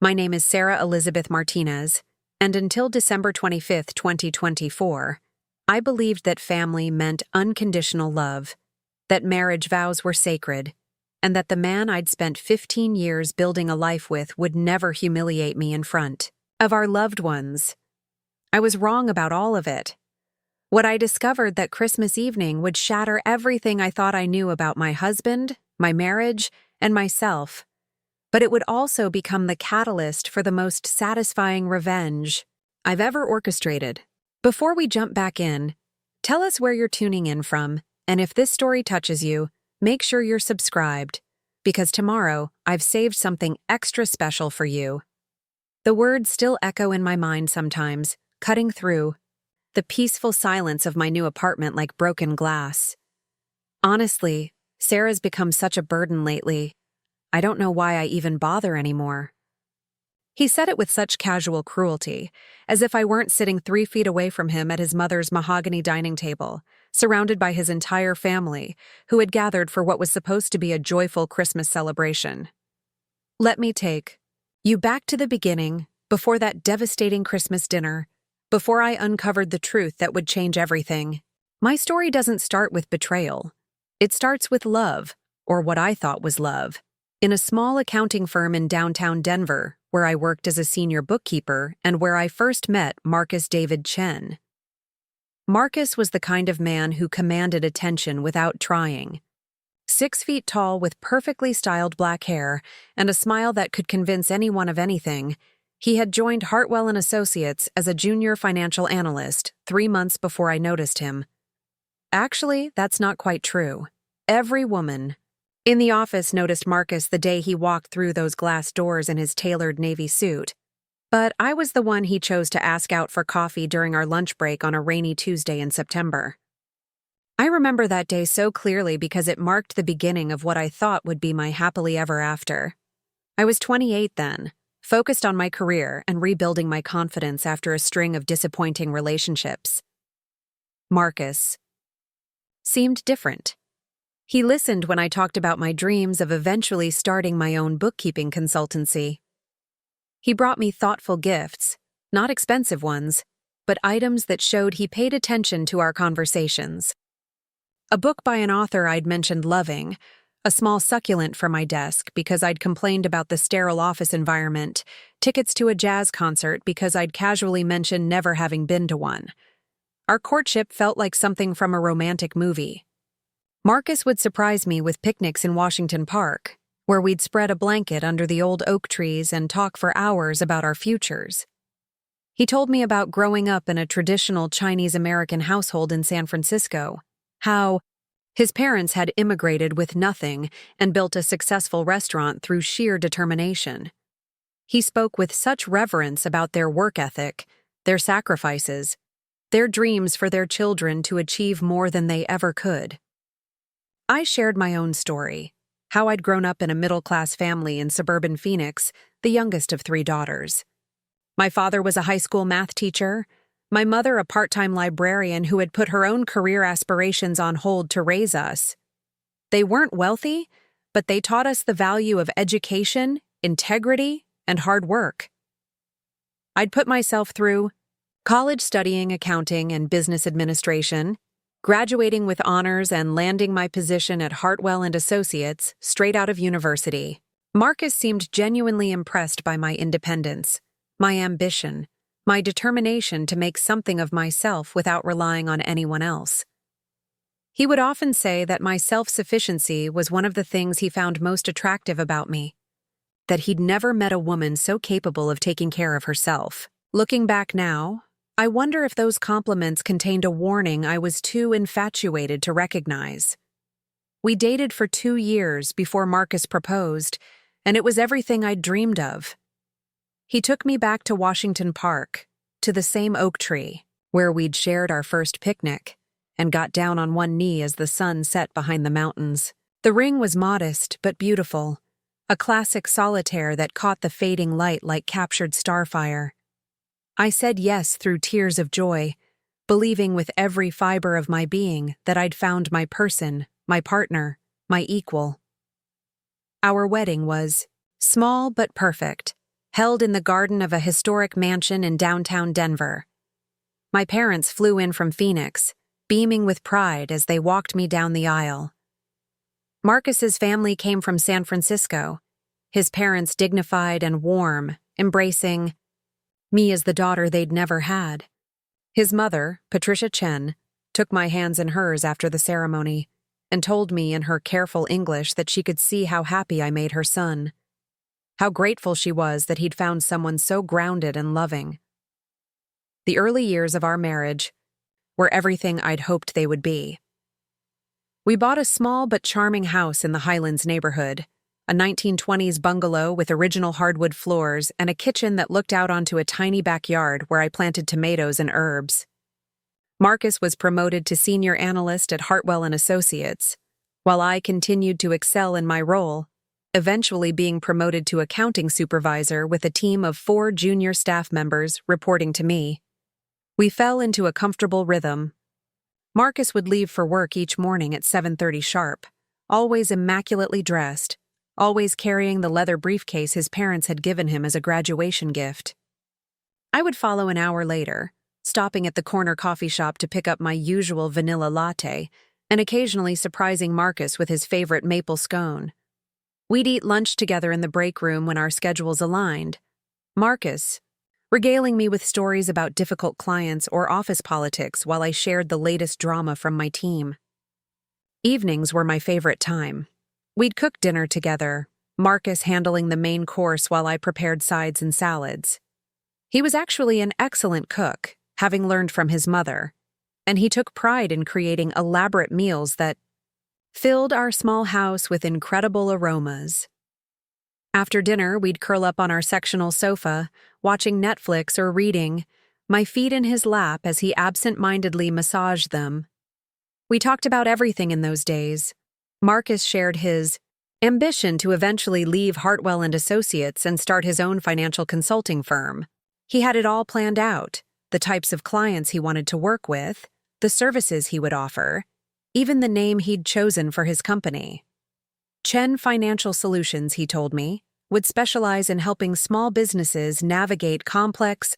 My name is Sarah Elizabeth Martinez, and until December 25th, 2024, I believed that family meant unconditional love, that marriage vows were sacred, and that the man I'd spent 15 years building a life with would never humiliate me in front of our loved ones. I was wrong about all of it. What I discovered that Christmas evening would shatter everything I thought I knew about my husband, my marriage, and myself. But it would also become the catalyst for the most satisfying revenge I've ever orchestrated. Before we jump back in, tell us where you're tuning in from, and if this story touches you, make sure you're subscribed, because tomorrow I've saved something extra special for you. The words still echo in my mind sometimes, cutting through the peaceful silence of my new apartment like broken glass. Honestly, Sarah's become such a burden lately. I don't know why I even bother anymore. He said it with such casual cruelty, as if I weren't sitting 3 feet away from him at his mother's mahogany dining table, surrounded by his entire family, who had gathered for what was supposed to be a joyful Christmas celebration. Let me take you back to the beginning, before that devastating Christmas dinner, before I uncovered the truth that would change everything. My story doesn't start with betrayal. It starts with love, or what I thought was love, in a small accounting firm in downtown Denver, where I worked as a senior bookkeeper and where I first met Marcus David Chen. Marcus was the kind of man who commanded attention without trying. 6 feet tall with perfectly styled black hair and a smile that could convince anyone of anything, he had joined Hartwell Associates as a junior financial analyst 3 months before I noticed him. Actually, that's not quite true. Every woman in the office noticed Marcus the day he walked through those glass doors in his tailored navy suit. But I was the one he chose to ask out for coffee during our lunch break on a rainy Tuesday in September. I remember that day so clearly because it marked the beginning of what I thought would be my happily ever after. I was 28 then, focused on my career and rebuilding my confidence after a string of disappointing relationships. Marcus seemed different. He listened when I talked about my dreams of eventually starting my own bookkeeping consultancy. He brought me thoughtful gifts, not expensive ones, but items that showed he paid attention to our conversations. A book by an author I'd mentioned loving, a small succulent for my desk because I'd complained about the sterile office environment, tickets to a jazz concert because I'd casually mentioned never having been to one. Our courtship felt like something from a romantic movie. Marcus would surprise me with picnics in Washington Park, where we'd spread a blanket under the old oak trees and talk for hours about our futures. He told me about growing up in a traditional Chinese-American household in San Francisco, how his parents had immigrated with nothing and built a successful restaurant through sheer determination. He spoke with such reverence about their work ethic, their sacrifices, their dreams for their children to achieve more than they ever could. I shared my own story, how I'd grown up in a middle-class family in suburban Phoenix, the youngest of 3 daughters. My father was a high school math teacher, my mother a part-time librarian who had put her own career aspirations on hold to raise us. They weren't wealthy, but they taught us the value of education, integrity, and hard work. I'd put myself through college studying accounting and business administration, graduating with honors and landing my position at Hartwell Associates straight out of university. Marcus seemed genuinely impressed by my independence, my ambition, my determination to make something of myself without relying on anyone else. He would often say that my self-sufficiency was one of the things he found most attractive about me, that he'd never met a woman so capable of taking care of herself. Looking back now, I wonder if those compliments contained a warning I was too infatuated to recognize. We dated for 2 years before Marcus proposed, and it was everything I'd dreamed of. He took me back to Washington Park, to the same oak tree, where we'd shared our first picnic, and got down on one knee as the sun set behind the mountains. The ring was modest but beautiful, a classic solitaire that caught the fading light like captured starfire. I said yes through tears of joy, believing with every fiber of my being that I'd found my person, my partner, my equal. Our wedding was small but perfect, held in the garden of a historic mansion in downtown Denver. My parents flew in from Phoenix, beaming with pride as they walked me down the aisle. Marcus's family came from San Francisco, his parents dignified and warm, embracing me as the daughter they'd never had. His mother, Patricia Chen, took my hands in hers after the ceremony and told me in her careful English that she could see how happy I made her son, how grateful she was that he'd found someone so grounded and loving. The early years of our marriage were everything I'd hoped they would be. We bought a small but charming house in the Highlands neighborhood, a 1920s bungalow with original hardwood floors and a kitchen that looked out onto a tiny backyard where I planted tomatoes and herbs. Marcus was promoted to senior analyst at Hartwell Associates, while I continued to excel in my role, eventually being promoted to accounting supervisor with a team of 4 junior staff members reporting to me. We fell into a comfortable rhythm. Marcus would leave for work each morning at 7:30 sharp, always immaculately dressed, always carrying the leather briefcase his parents had given him as a graduation gift. I would follow an hour later, stopping at the corner coffee shop to pick up my usual vanilla latte and occasionally surprising Marcus with his favorite maple scone. We'd eat lunch together in the break room when our schedules aligned. Marcus, regaling me with stories about difficult clients or office politics while I shared the latest drama from my team. Evenings were my favorite time. We'd cook dinner together, Marcus handling the main course while I prepared sides and salads. He was actually an excellent cook, having learned from his mother, and he took pride in creating elaborate meals that filled our small house with incredible aromas. After dinner, we'd curl up on our sectional sofa, watching Netflix or reading, my feet in his lap as he absent-mindedly massaged them. We talked about everything in those days. Marcus shared his ambition to eventually leave Hartwell Associates and start his own financial consulting firm. He had it all planned out, the types of clients he wanted to work with, the services he would offer, even the name he'd chosen for his company. Chen Financial Solutions, he told me, would specialize in helping small businesses navigate complex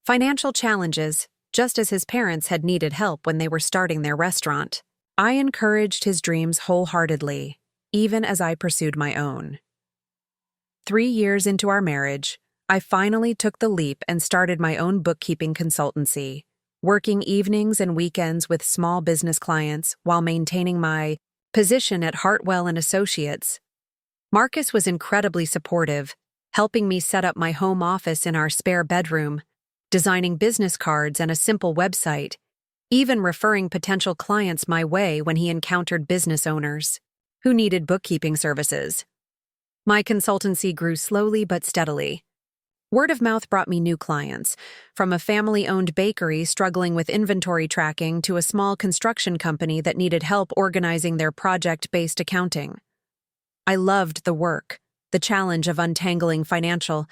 financial challenges, just as his parents had needed help when they were starting their restaurant. I encouraged his dreams wholeheartedly, even as I pursued my own. 3 years into our marriage, I finally took the leap and started my own bookkeeping consultancy, working evenings and weekends with small business clients while maintaining my position at Hartwell Associates. Marcus was incredibly supportive, helping me set up my home office in our spare bedroom, designing business cards and a simple website, even referring potential clients my way when he encountered business owners who needed bookkeeping services. My consultancy grew slowly but steadily. Word of mouth brought me new clients, from a family-owned bakery struggling with inventory tracking to a small construction company that needed help organizing their project-based accounting. I loved the work, the challenge of untangling financial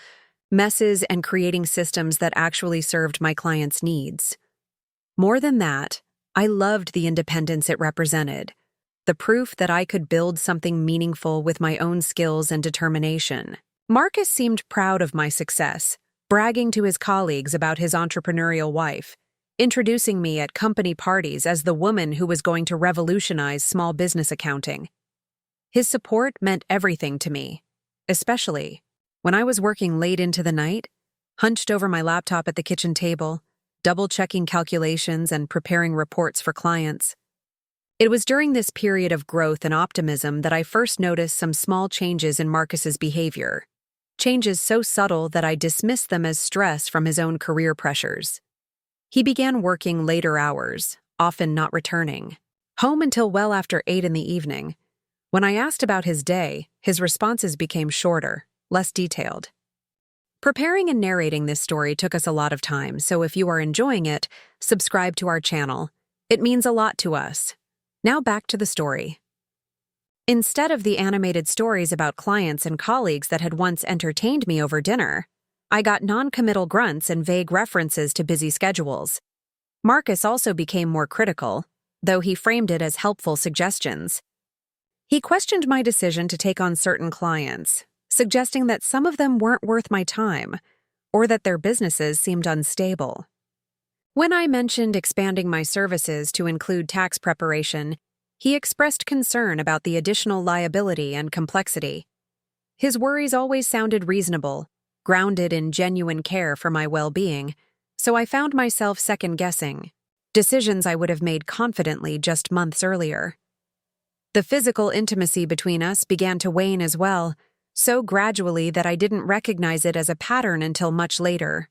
messes and creating systems that actually served my clients' needs. More than that, I loved the independence it represented, the proof that I could build something meaningful with my own skills and determination. Marcus seemed proud of my success, bragging to his colleagues about his entrepreneurial wife, introducing me at company parties as the woman who was going to revolutionize small business accounting. His support meant everything to me, especially when I was working late into the night, hunched over my laptop at the kitchen table, double-checking calculations and preparing reports for clients. It was during this period of growth and optimism that I first noticed some small changes in Marcus's behavior. Changes so subtle that I dismissed them as stress from his own career pressures. He began working later hours, often not returning home until well after 8 in the evening. When I asked about his day, his responses became shorter, less detailed. Preparing and narrating this story took us a lot of time, so if you are enjoying it, subscribe to our channel. It means a lot to us. Now back to the story. Instead of the animated stories about clients and colleagues that had once entertained me over dinner, I got non-committal grunts and vague references to busy schedules. Marcus also became more critical, though he framed it as helpful suggestions. He questioned my decision to take on certain clients, suggesting that some of them weren't worth my time, or that their businesses seemed unstable. When I mentioned expanding my services to include tax preparation, he expressed concern about the additional liability and complexity. His worries always sounded reasonable, grounded in genuine care for my well-being, so I found myself second-guessing decisions I would have made confidently just months earlier. The physical intimacy between us began to wane as well, so gradually that I didn't recognize it as a pattern until much later.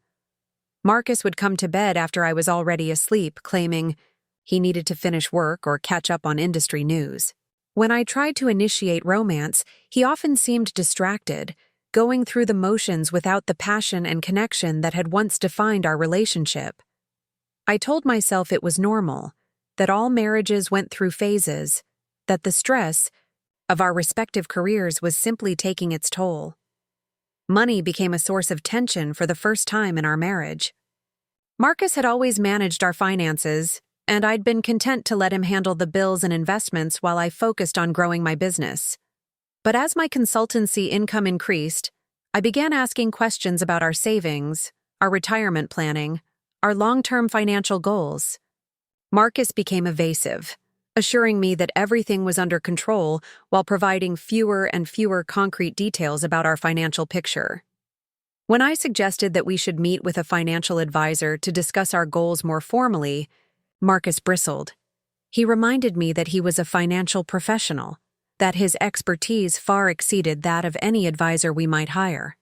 Marcus would come to bed after I was already asleep, claiming he needed to finish work or catch up on industry news. When I tried to initiate romance, he often seemed distracted, going through the motions without the passion and connection that had once defined our relationship. I told myself it was normal, that all marriages went through phases, that the stress of our respective careers was simply taking its toll. Money became a source of tension for the first time in our marriage. Marcus had always managed our finances, and I'd been content to let him handle the bills and investments while I focused on growing my business. But as my consultancy income increased, I began asking questions about our savings, our retirement planning, our long-term financial goals. Marcus became evasive, assuring me that everything was under control while providing fewer and fewer concrete details about our financial picture. When I suggested that we should meet with a financial advisor to discuss our goals more formally, Marcus bristled. He reminded me that he was a financial professional, that his expertise far exceeded that of any advisor we might hire.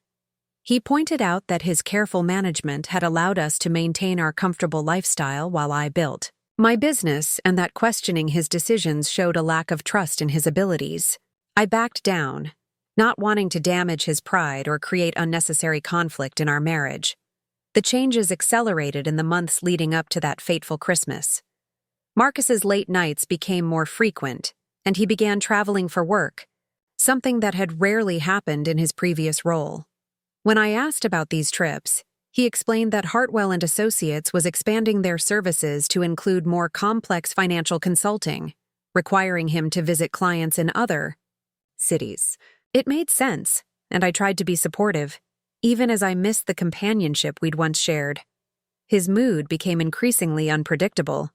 He pointed out that his careful management had allowed us to maintain our comfortable lifestyle while I built my business, and that questioning his decisions showed a lack of trust in his abilities. I backed down, not wanting to damage his pride or create unnecessary conflict in our marriage. The changes accelerated in the months leading up to that fateful Christmas. Marcus's late nights became more frequent, and he began traveling for work, something that had rarely happened in his previous role. When I asked about these trips, he explained that Hartwell Associates was expanding their services to include more complex financial consulting, requiring him to visit clients in other cities. It made sense, and I tried to be supportive, even as I missed the companionship we'd once shared. His mood became increasingly unpredictable.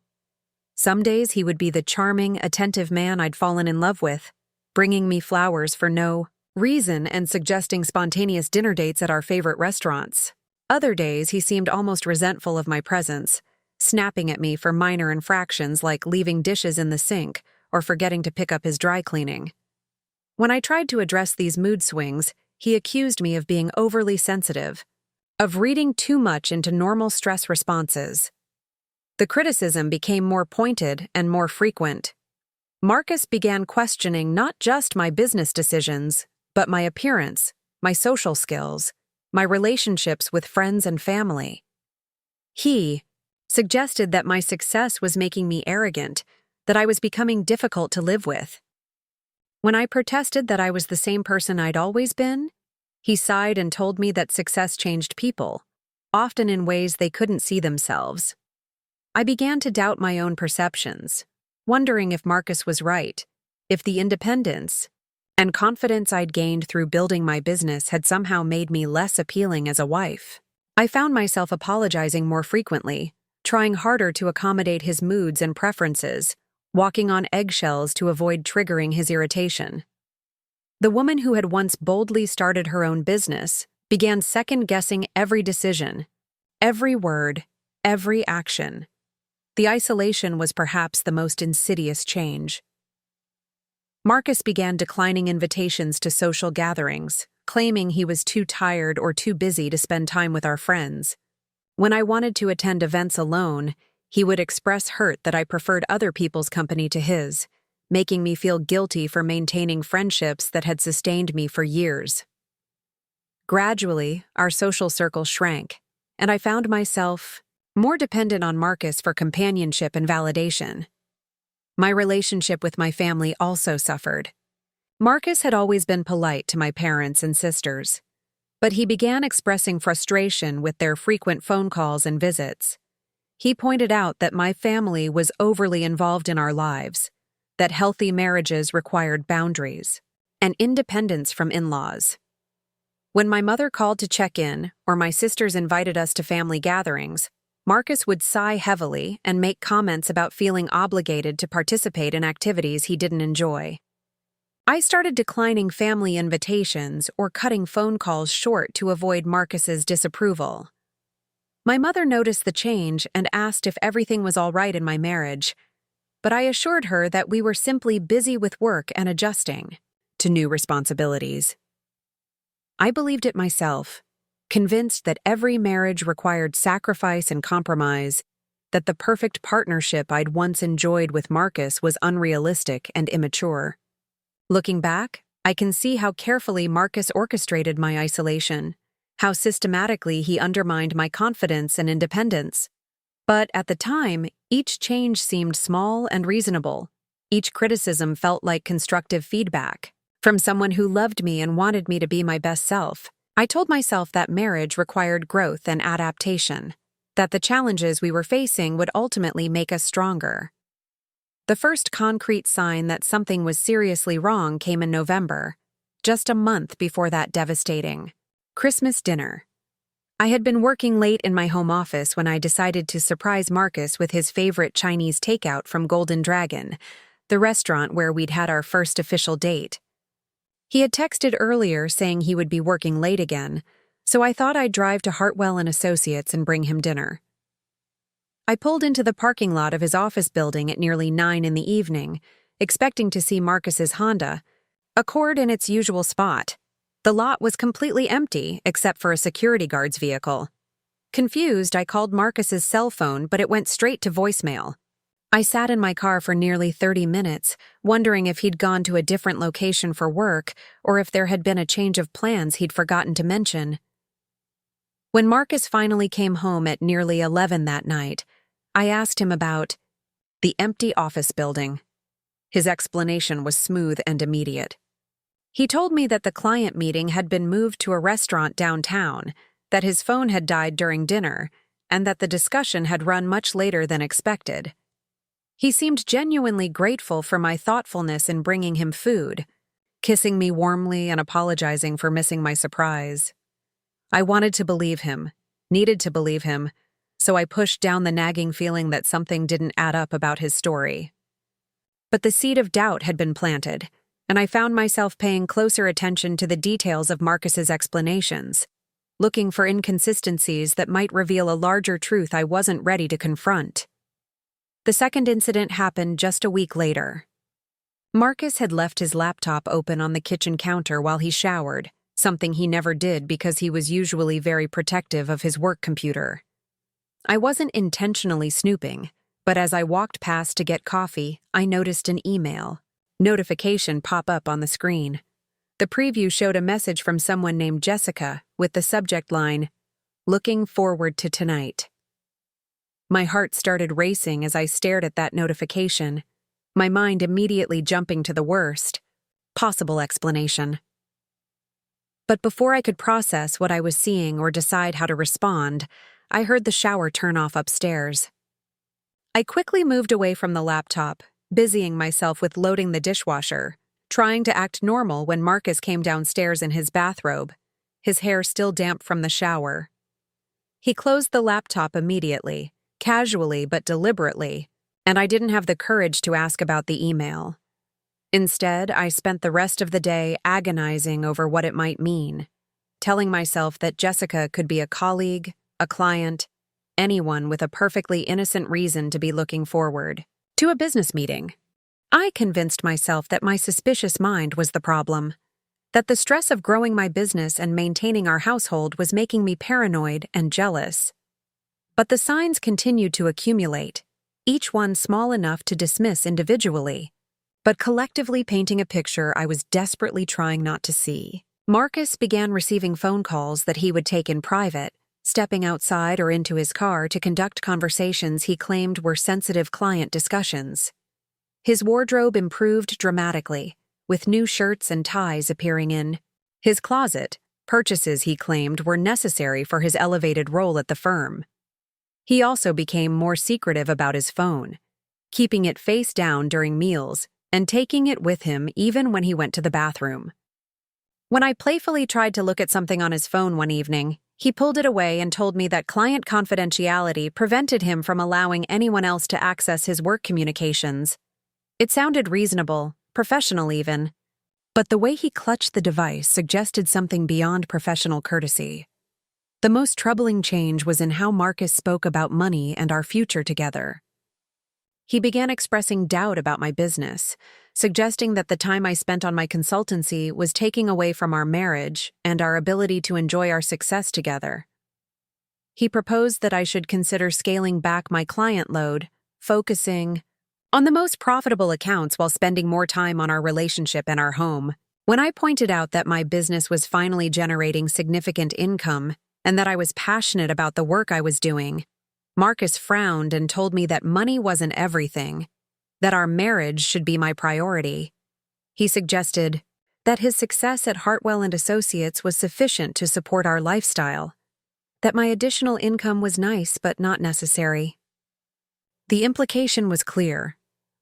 Some days he would be the charming, attentive man I'd fallen in love with, bringing me flowers for no reason and suggesting spontaneous dinner dates at our favorite restaurants. Other days he seemed almost resentful of my presence, snapping at me for minor infractions like leaving dishes in the sink or forgetting to pick up his dry cleaning. When I tried to address these mood swings, he accused me of being overly sensitive, of reading too much into normal stress responses. The criticism became more pointed and more frequent. Marcus began questioning not just my business decisions, but my appearance, my social skills, my relationships with friends and family. He suggested that my success was making me arrogant, that I was becoming difficult to live with. When I protested that I was the same person I'd always been, he sighed and told me that success changed people, often in ways they couldn't see themselves. I began to doubt my own perceptions, wondering if Marcus was right, if the independence and confidence I'd gained through building my business had somehow made me less appealing as a wife. I found myself apologizing more frequently, trying harder to accommodate his moods and preferences, walking on eggshells to avoid triggering his irritation. The woman who had once boldly started her own business began second-guessing every decision, every word, every action. The isolation was perhaps the most insidious change. Marcus began declining invitations to social gatherings, claiming he was too tired or too busy to spend time with our friends. When I wanted to attend events alone, he would express hurt that I preferred other people's company to his, making me feel guilty for maintaining friendships that had sustained me for years. Gradually, our social circle shrank, and I found myself more dependent on Marcus for companionship and validation. My relationship with my family also suffered. Marcus had always been polite to my parents and sisters, but he began expressing frustration with their frequent phone calls and visits. He pointed out that my family was overly involved in our lives, that healthy marriages required boundaries and independence from in-laws. When my mother called to check in, or my sisters invited us to family gatherings, Marcus would sigh heavily and make comments about feeling obligated to participate in activities he didn't enjoy. I started declining family invitations or cutting phone calls short to avoid Marcus's disapproval. My mother noticed the change and asked if everything was all right in my marriage, but I assured her that we were simply busy with work and adjusting to new responsibilities. I believed it myself, convinced that every marriage required sacrifice and compromise, that the perfect partnership I'd once enjoyed with Marcus was unrealistic and immature. Looking back, I can see how carefully Marcus orchestrated my isolation, how systematically he undermined my confidence and independence. But at the time, each change seemed small and reasonable. Each criticism felt like constructive feedback from someone who loved me and wanted me to be my best self. I told myself that marriage required growth and adaptation, that the challenges we were facing would ultimately make us stronger. The first concrete sign that something was seriously wrong came in November, just a month before that devastating Christmas dinner. I had been working late in my home office when I decided to surprise Marcus with his favorite Chinese takeout from Golden Dragon, the restaurant where we'd had our first official date. He had texted earlier saying he would be working late again, so I thought I'd drive to Hartwell Associates and bring him dinner. I pulled into the parking lot of his office building at nearly 9 in the evening, expecting to see Marcus's Honda Accord in its usual spot. The lot was completely empty except for a security guard's vehicle. Confused, I called Marcus's cell phone, but it went straight to voicemail. I sat in my car for nearly 30 minutes, wondering if he'd gone to a different location for work or if there had been a change of plans he'd forgotten to mention. When Marcus finally came home at nearly 11 that night, I asked him about the empty office building. His explanation was smooth and immediate. He told me that the client meeting had been moved to a restaurant downtown, that his phone had died during dinner, and that the discussion had run much later than expected. He seemed genuinely grateful for my thoughtfulness in bringing him food, kissing me warmly and apologizing for missing my surprise. I wanted to believe him, needed to believe him, so I pushed down the nagging feeling that something didn't add up about his story. But the seed of doubt had been planted, and I found myself paying closer attention to the details of Marcus's explanations, looking for inconsistencies that might reveal a larger truth I wasn't ready to confront. The second incident happened just a week later. Marcus had left his laptop open on the kitchen counter while he showered, something he never did because he was usually very protective of his work computer. I wasn't intentionally snooping, but as I walked past to get coffee, I noticed an email notification pop up on the screen. The preview showed a message from someone named Jessica with the subject line, "Looking forward to tonight." My heart started racing as I stared at that notification, my mind immediately jumping to the worst possible explanation. But before I could process what I was seeing or decide how to respond, I heard the shower turn off upstairs. I quickly moved away from the laptop, busying myself with loading the dishwasher, trying to act normal when Marcus came downstairs in his bathrobe, his hair still damp from the shower. He closed the laptop immediately, casually but deliberately, and I didn't have the courage to ask about the email. Instead, I spent the rest of the day agonizing over what it might mean, telling myself that Jessica could be a colleague, a client, anyone with a perfectly innocent reason to be looking forward to a business meeting. I convinced myself that my suspicious mind was the problem, that the stress of growing my business and maintaining our household was making me paranoid and jealous. But the signs continued to accumulate, each one small enough to dismiss individually, but collectively painting a picture I was desperately trying not to see. Marcus began receiving phone calls that he would take in private, stepping outside or into his car to conduct conversations he claimed were sensitive client discussions. His wardrobe improved dramatically, with new shirts and ties appearing in his closet, purchases he claimed were necessary for his elevated role at the firm. He also became more secretive about his phone, keeping it face down during meals and taking it with him even when he went to the bathroom. When I playfully tried to look at something on his phone one evening, he pulled it away and told me that client confidentiality prevented him from allowing anyone else to access his work communications. It sounded reasonable, professional even, but the way he clutched the device suggested something beyond professional courtesy. The most troubling change was in how Marcus spoke about money and our future together. He began expressing doubt about my business, suggesting that the time I spent on my consultancy was taking away from our marriage and our ability to enjoy our success together. He proposed that I should consider scaling back my client load, focusing on the most profitable accounts while spending more time on our relationship and our home. When I pointed out that my business was finally generating significant income and that I was passionate about the work I was doing, Marcus frowned and told me that money wasn't everything, that our marriage should be my priority. He suggested that his success at Hartwell Associates was sufficient to support our lifestyle, that my additional income was nice but not necessary. The implication was clear.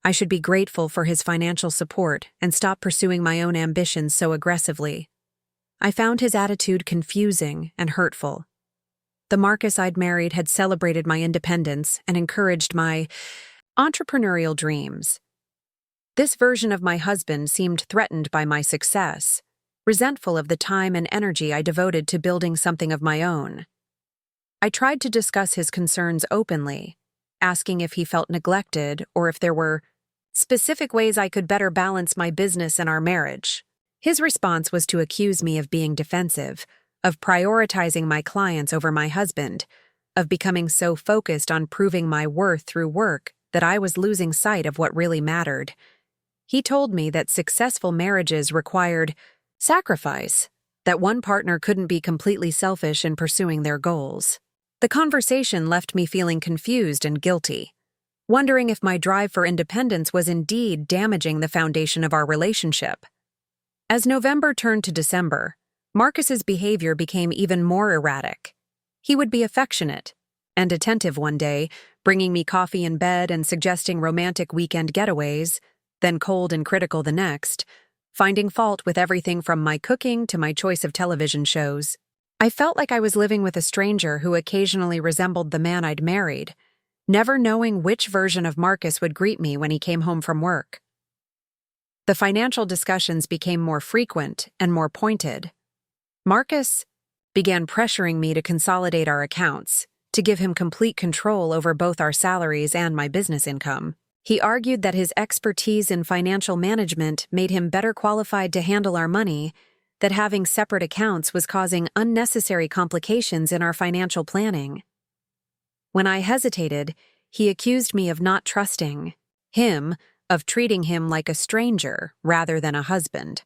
I should be grateful for his financial support and stop pursuing my own ambitions so aggressively. I found his attitude confusing and hurtful. The Marcus I'd married had celebrated my independence and encouraged my entrepreneurial dreams. This version of my husband seemed threatened by my success, resentful of the time and energy I devoted to building something of my own. I tried to discuss his concerns openly, asking if he felt neglected or if there were specific ways I could better balance my business and our marriage. His response was to accuse me of being defensive, of prioritizing my clients over my husband, of becoming so focused on proving my worth through work that I was losing sight of what really mattered. He told me that successful marriages required sacrifice, that one partner couldn't be completely selfish in pursuing their goals. The conversation left me feeling confused and guilty, wondering if my drive for independence was indeed damaging the foundation of our relationship. As November turned to December, Marcus's behavior became even more erratic. He would be affectionate and attentive one day, bringing me coffee in bed and suggesting romantic weekend getaways, then cold and critical the next, finding fault with everything from my cooking to my choice of television shows. I felt like I was living with a stranger who occasionally resembled the man I'd married, never knowing which version of Marcus would greet me when he came home from work. The financial discussions became more frequent and more pointed. Marcus began pressuring me to consolidate our accounts, to give him complete control over both our salaries and my business income. He argued that his expertise in financial management made him better qualified to handle our money, that having separate accounts was causing unnecessary complications in our financial planning. When I hesitated, he accused me of not trusting him, of treating him like a stranger rather than a husband.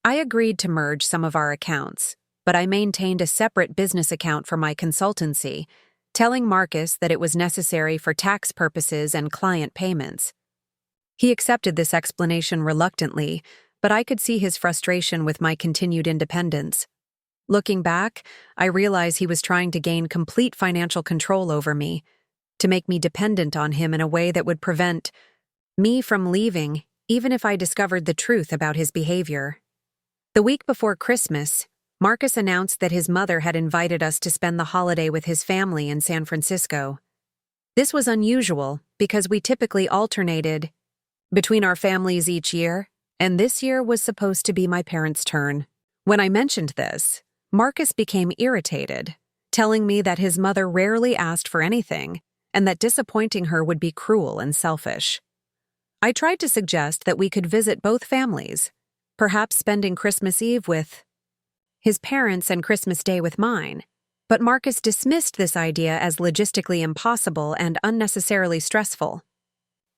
I agreed to merge some of our accounts, but I maintained a separate business account for my consultancy, telling Marcus that it was necessary for tax purposes and client payments. He accepted this explanation reluctantly, but I could see his frustration with my continued independence. Looking back, I realize he was trying to gain complete financial control over me, to make me dependent on him in a way that would prevent me from leaving, even if I discovered the truth about his behavior. The week before Christmas, Marcus announced that his mother had invited us to spend the holiday with his family in San Francisco. This was unusual because we typically alternated between our families each year, and this year was supposed to be my parents' turn. When I mentioned this, Marcus became irritated, telling me that his mother rarely asked for anything and that disappointing her would be cruel and selfish. I tried to suggest that we could visit both families, perhaps spending Christmas Eve with his parents and Christmas Day with mine, but Marcus dismissed this idea as logistically impossible and unnecessarily stressful.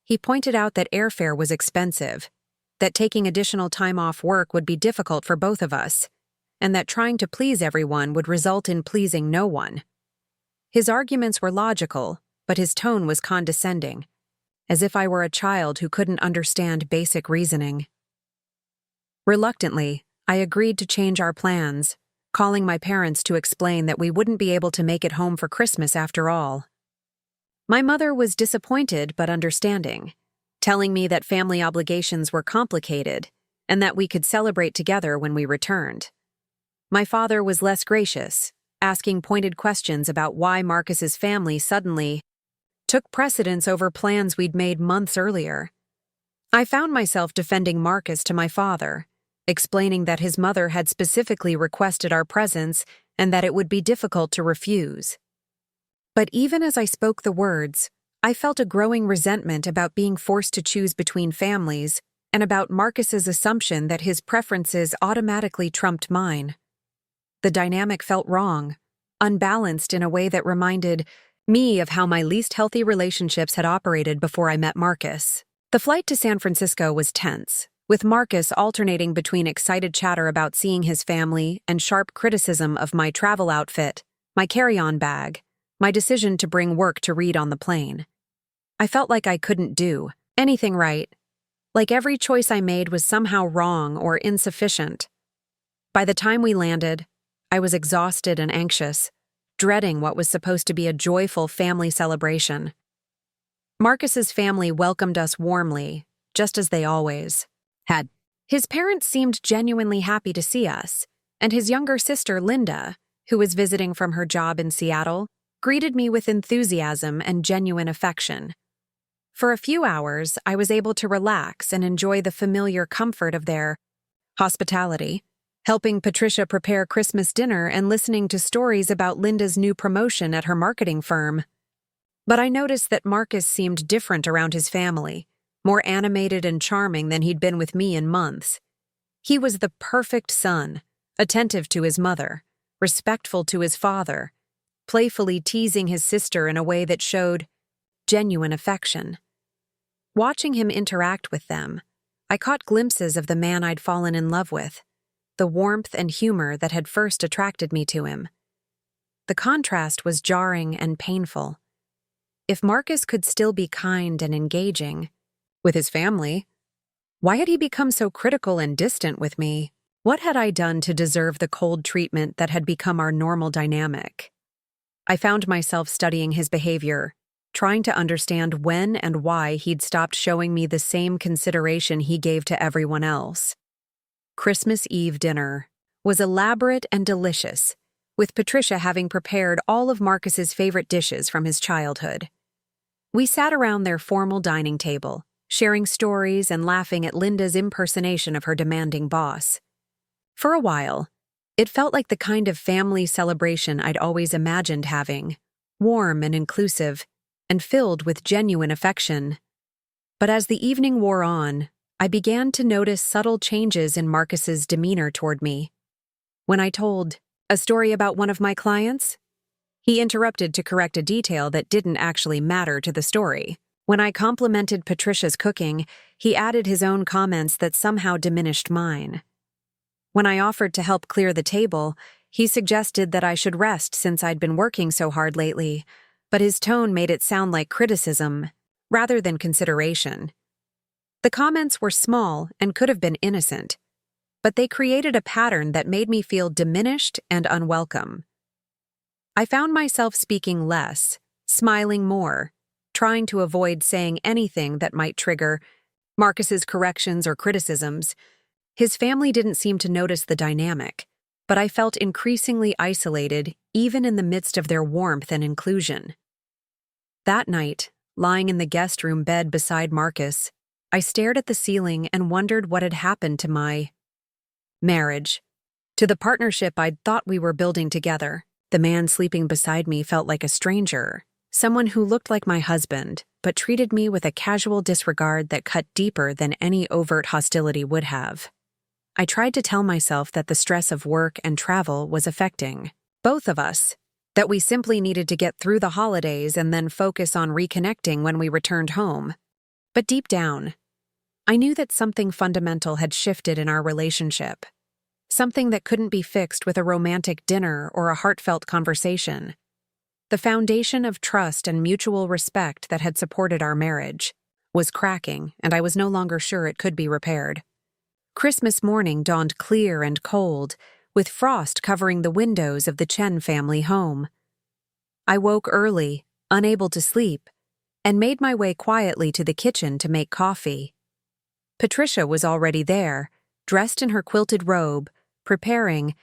He pointed out that airfare was expensive, that taking additional time off work would be difficult for both of us, and that trying to please everyone would result in pleasing no one. His arguments were logical, but his tone was condescending, as if I were a child who couldn't understand basic reasoning. Reluctantly, I agreed to change our plans, calling my parents to explain that we wouldn't be able to make it home for Christmas after all. My mother was disappointed but understanding, telling me that family obligations were complicated and that we could celebrate together when we returned. My father was less gracious, asking pointed questions about why Marcus's family suddenly took precedence over plans we'd made months earlier. I found myself defending Marcus to my father, explaining that his mother had specifically requested our presence and that it would be difficult to refuse. But even as I spoke the words, I felt a growing resentment about being forced to choose between families and about Marcus's assumption that his preferences automatically trumped mine. The dynamic felt wrong, unbalanced in a way that reminded me of how my least healthy relationships had operated before I met Marcus. The flight to San Francisco was tense, with Marcus alternating between excited chatter about seeing his family and sharp criticism of my travel outfit, my carry-on bag, my decision to bring work to read on the plane. I felt like I couldn't do anything right, like every choice I made was somehow wrong or insufficient. By the time we landed, I was exhausted and anxious, dreading what was supposed to be a joyful family celebration. Marcus's family welcomed us warmly, just as they always had. His parents seemed genuinely happy to see us, and his younger sister, Linda, who was visiting from her job in Seattle, greeted me with enthusiasm and genuine affection. For a few hours, I was able to relax and enjoy the familiar comfort of their hospitality, helping Patricia prepare Christmas dinner and listening to stories about Linda's new promotion at her marketing firm. But I noticed that Marcus seemed different around his family, more animated and charming than he'd been with me in months. He was the perfect son, attentive to his mother, respectful to his father, playfully teasing his sister in a way that showed genuine affection. Watching him interact with them, I caught glimpses of the man I'd fallen in love with, the warmth and humor that had first attracted me to him. The contrast was jarring and painful. If Marcus could still be kind and engaging with his family, why had he become so critical and distant with me? What had I done to deserve the cold treatment that had become our normal dynamic? I found myself studying his behavior, trying to understand when and why he'd stopped showing me the same consideration he gave to everyone else. Christmas Eve dinner was elaborate and delicious, with Patricia having prepared all of Marcus's favorite dishes from his childhood. We sat around their formal dining table, sharing stories and laughing at Linda's impersonation of her demanding boss. For a while, it felt like the kind of family celebration I'd always imagined having, warm and inclusive, and filled with genuine affection. But as the evening wore on, I began to notice subtle changes in Marcus's demeanor toward me. When I told a story about one of my clients, he interrupted to correct a detail that didn't actually matter to the story. When I complimented Patricia's cooking, he added his own comments that somehow diminished mine. When I offered to help clear the table, he suggested that I should rest since I'd been working so hard lately, but his tone made it sound like criticism rather than consideration. The comments were small and could have been innocent, but they created a pattern that made me feel diminished and unwelcome. I found myself speaking less, smiling more, trying to avoid saying anything that might trigger Marcus's corrections or criticisms. His family didn't seem to notice the dynamic, but I felt increasingly isolated even in the midst of their warmth and inclusion. That night, lying in the guest room bed beside Marcus, I stared at the ceiling and wondered what had happened to my marriage, to the partnership I'd thought we were building together. The man sleeping beside me felt like a stranger, someone who looked like my husband, but treated me with a casual disregard that cut deeper than any overt hostility would have. I tried to tell myself that the stress of work and travel was affecting both of us, that we simply needed to get through the holidays and then focus on reconnecting when we returned home. But deep down, I knew that something fundamental had shifted in our relationship, something that couldn't be fixed with a romantic dinner or a heartfelt conversation. The foundation of trust and mutual respect that had supported our marriage was cracking, and I was no longer sure it could be repaired. Christmas morning dawned clear and cold, with frost covering the windows of the Chen family home. I woke early, unable to sleep, and made my way quietly to the kitchen to make coffee. Patricia was already there, dressed in her quilted robe, preparing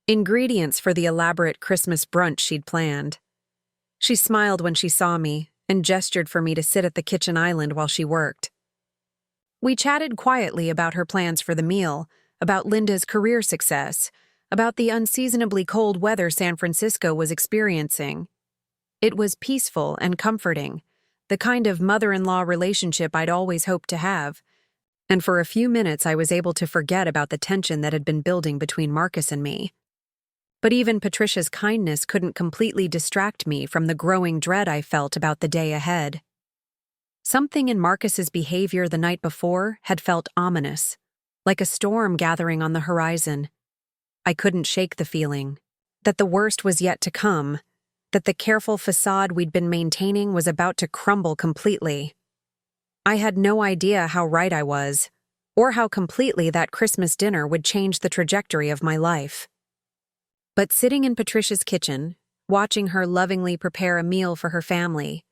ingredients for the elaborate Christmas brunch she'd planned. She smiled when she saw me and gestured for me to sit at the kitchen island while she worked. We chatted quietly about her plans for the meal, about Linda's career success, about the unseasonably cold weather San Francisco was experiencing. It was peaceful and comforting, the kind of mother-in-law relationship I'd always hoped to have, and for a few minutes I was able to forget about the tension that had been building between Marcus and me. But even Patricia's kindness couldn't completely distract me from the growing dread I felt about the day ahead. Something in Marcus's behavior the night before had felt ominous, like a storm gathering on the horizon. I couldn't shake the feeling that the worst was yet to come, that the careful facade we'd been maintaining was about to crumble completely. I had no idea how right I was, or how completely that Christmas dinner would change the trajectory of my life. But sitting in Patricia's kitchen, watching her lovingly prepare a meal for her family,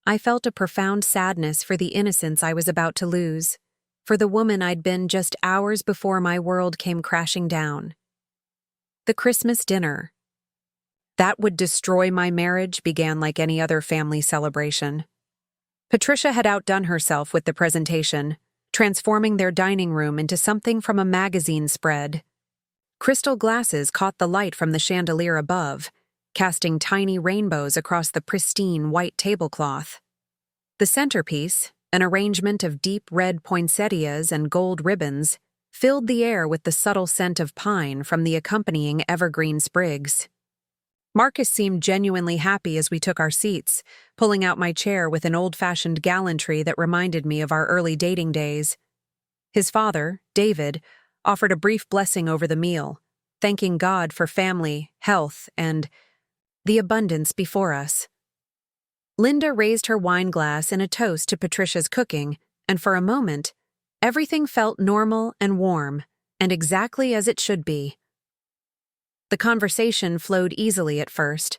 I felt a profound sadness for the innocence I was about to lose, for the woman I'd been just hours before my world came crashing down. The Christmas dinner that would destroy my marriage began like any other family celebration. Patricia had outdone herself with the presentation, transforming their dining room into something from a magazine spread. Crystal glasses caught the light from the chandelier above, casting tiny rainbows across the pristine white tablecloth. The centerpiece, an arrangement of deep red poinsettias and gold ribbons, filled the air with the subtle scent of pine from the accompanying evergreen sprigs. Marcus seemed genuinely happy as we took our seats, pulling out my chair with an old-fashioned gallantry that reminded me of our early dating days. His father, David, offered a brief blessing over the meal, thanking God for family, health, and the abundance before us. Linda raised her wine glass in a toast to Patricia's cooking, and for a moment, everything felt normal and warm, and exactly as it should be. The conversation flowed easily at first.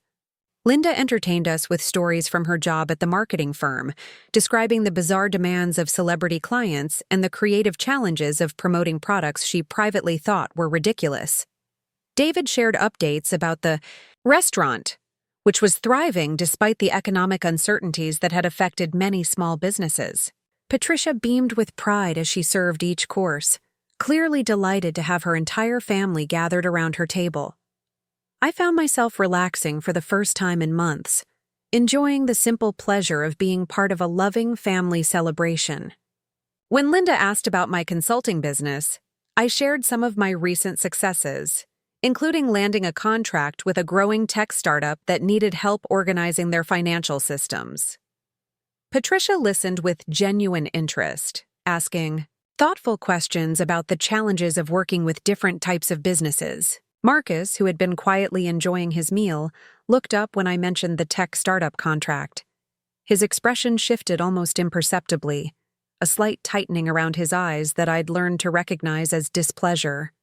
Linda entertained us with stories from her job at the marketing firm, describing the bizarre demands of celebrity clients and the creative challenges of promoting products she privately thought were ridiculous. David shared updates about the restaurant, which was thriving despite the economic uncertainties that had affected many small businesses. Patricia beamed with pride as she served each course, clearly delighted to have her entire family gathered around her table. I found myself relaxing for the first time in months, enjoying the simple pleasure of being part of a loving family celebration. When Linda asked about my consulting business, I shared some of my recent successes, including landing a contract with a growing tech startup that needed help organizing their financial systems. Patricia listened with genuine interest, asking thoughtful questions about the challenges of working with different types of businesses. Marcus, who had been quietly enjoying his meal, looked up when I mentioned the tech startup contract. His expression shifted almost imperceptibly, a slight tightening around his eyes that I'd learned to recognize as displeasure.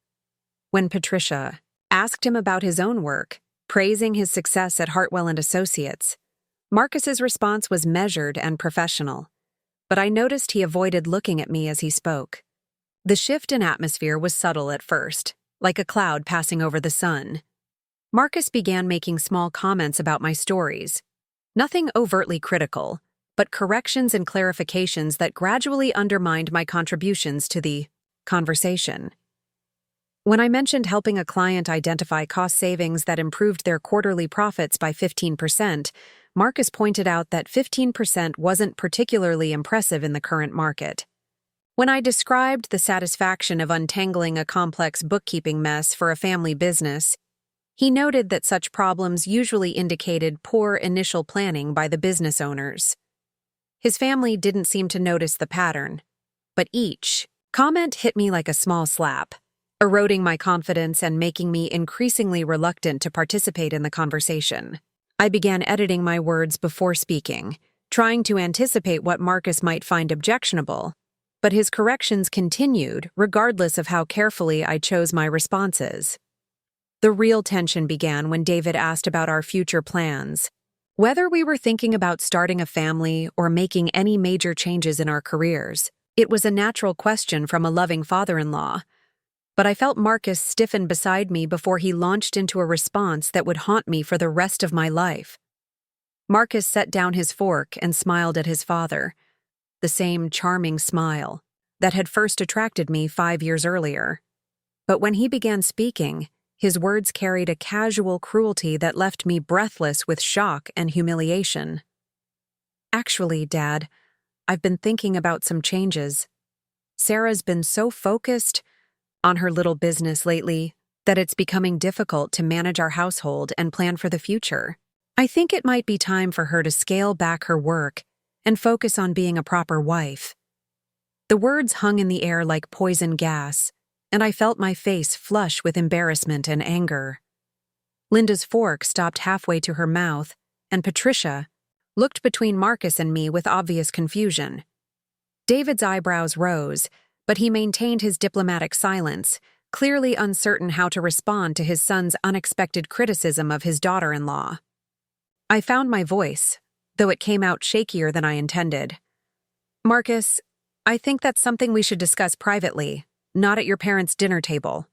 When Patricia asked him about his own work, praising his success at Hartwell Associates, Marcus's response was measured and professional, but I noticed he avoided looking at me as he spoke. The shift in atmosphere was subtle at first, like a cloud passing over the sun. Marcus began making small comments about my stories, nothing overtly critical, but corrections and clarifications that gradually undermined my contributions to the conversation. When I mentioned helping a client identify cost savings that improved their quarterly profits by 15%, Marcus pointed out that 15% wasn't particularly impressive in the current market. When I described the satisfaction of untangling a complex bookkeeping mess for a family business, he noted that such problems usually indicated poor initial planning by the business owners. His family didn't seem to notice the pattern, but each comment hit me like a small slap, eroding my confidence and making me increasingly reluctant to participate in the conversation. I began editing my words before speaking, trying to anticipate what Marcus might find objectionable, but his corrections continued regardless of how carefully I chose my responses. The real tension began when David asked about our future plans, whether we were thinking about starting a family or making any major changes in our careers. It was a natural question from a loving father-in-law, But I felt Marcus stiffen beside me before he launched into a response that would haunt me for the rest of my life. Marcus set down his fork and smiled at his father, the same charming smile that had first attracted me 5 years earlier. But when he began speaking, his words carried a casual cruelty that left me breathless with shock and humiliation. "Actually, Dad, I've been thinking about some changes. Sarah's been so focused on her little business lately that it's becoming difficult to manage our household and plan for the future. I think it might be time for her to scale back her work and focus on being a proper wife." The words hung in the air like poison gas, and I felt my face flush with embarrassment and anger. Linda's fork stopped halfway to her mouth, and Patricia looked between Marcus and me with obvious confusion. David's eyebrows rose, but he maintained his diplomatic silence, clearly uncertain how to respond to his son's unexpected criticism of his daughter-in-law. I found my voice, though it came out shakier than I intended. "Marcus, I think that's something we should discuss privately, not at your parents' dinner table."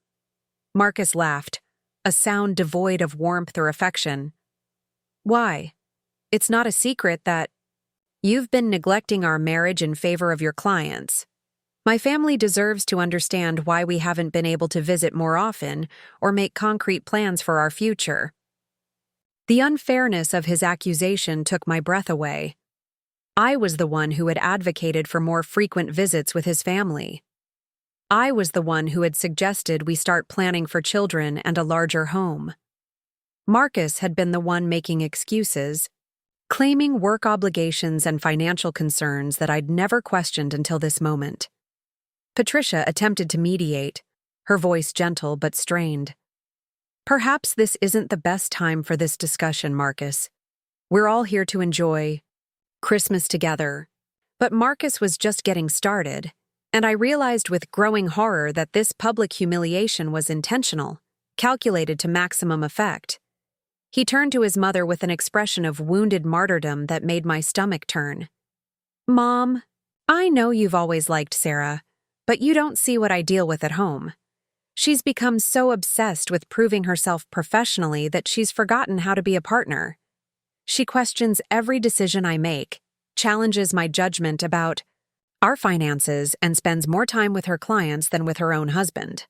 Marcus laughed, a sound devoid of warmth or affection. "Why? It's not a secret that you've been neglecting our marriage in favor of your clients. My family deserves to understand why we haven't been able to visit more often or make concrete plans for our future." The unfairness of his accusation took my breath away. I was the one who had advocated for more frequent visits with his family. I was the one who had suggested we start planning for children and a larger home. Marcus had been the one making excuses, claiming work obligations and financial concerns that I'd never questioned until this moment. Patricia attempted to mediate, her voice gentle but strained. "Perhaps this isn't the best time for this discussion, Marcus. We're all here to enjoy Christmas together." But Marcus was just getting started, and I realized with growing horror that this public humiliation was intentional, calculated to maximum effect. He turned to his mother with an expression of wounded martyrdom that made my stomach turn. "Mom, I know you've always liked Sarah, but you don't see what I deal with at home. She's become so obsessed with proving herself professionally that she's forgotten how to be a partner. She questions every decision I make, challenges my judgment about our finances, and spends more time with her clients than with her own husband."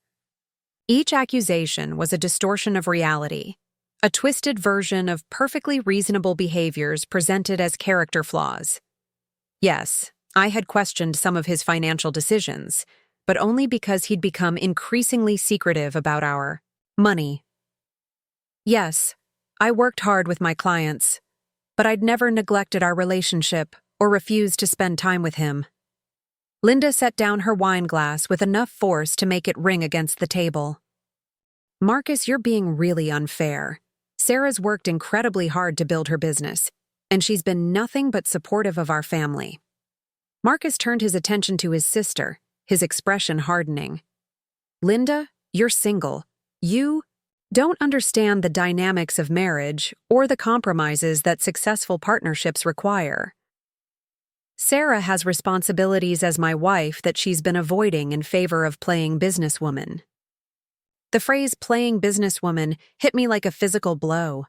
Each accusation was a distortion of reality, a twisted version of perfectly reasonable behaviors presented as character flaws. Yes, I had questioned some of his financial decisions, but only because he'd become increasingly secretive about our money. Yes, I worked hard with my clients, but I'd never neglected our relationship or refused to spend time with him. Linda set down her wine glass with enough force to make it ring against the table. "Marcus, you're being really unfair. Sarah's worked incredibly hard to build her business, and she's been nothing but supportive of our family." Marcus turned his attention to his sister, his expression hardening. "Linda, you're single. You don't understand the dynamics of marriage or the compromises that successful partnerships require. Sarah has responsibilities as my wife that she's been avoiding in favor of playing businesswoman." The phrase "playing businesswoman" hit me like a physical blow.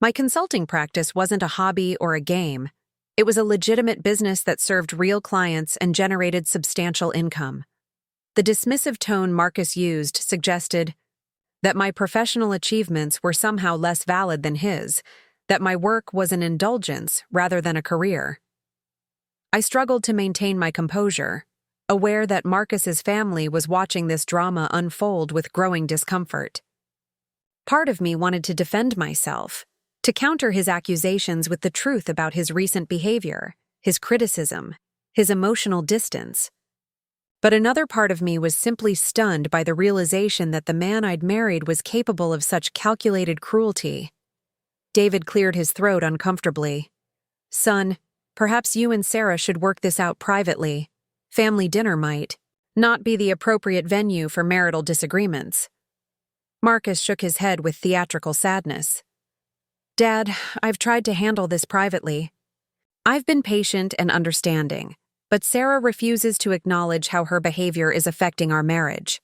My consulting practice wasn't a hobby or a game. It was a legitimate business that served real clients and generated substantial income. The dismissive tone Marcus used suggested that my professional achievements were somehow less valid than his, that my work was an indulgence rather than a career. I struggled to maintain my composure, aware that Marcus's family was watching this drama unfold with growing discomfort. Part of me wanted to defend myself, to counter his accusations with the truth about his recent behavior, his criticism, his emotional distance. But another part of me was simply stunned by the realization that the man I'd married was capable of such calculated cruelty. David cleared his throat uncomfortably. "Son, perhaps you and Sarah should work this out privately. Family dinner might not be the appropriate venue for marital disagreements." Marcus shook his head with theatrical sadness. "Dad, I've tried to handle this privately. I've been patient and understanding, but Sarah refuses to acknowledge how her behavior is affecting our marriage.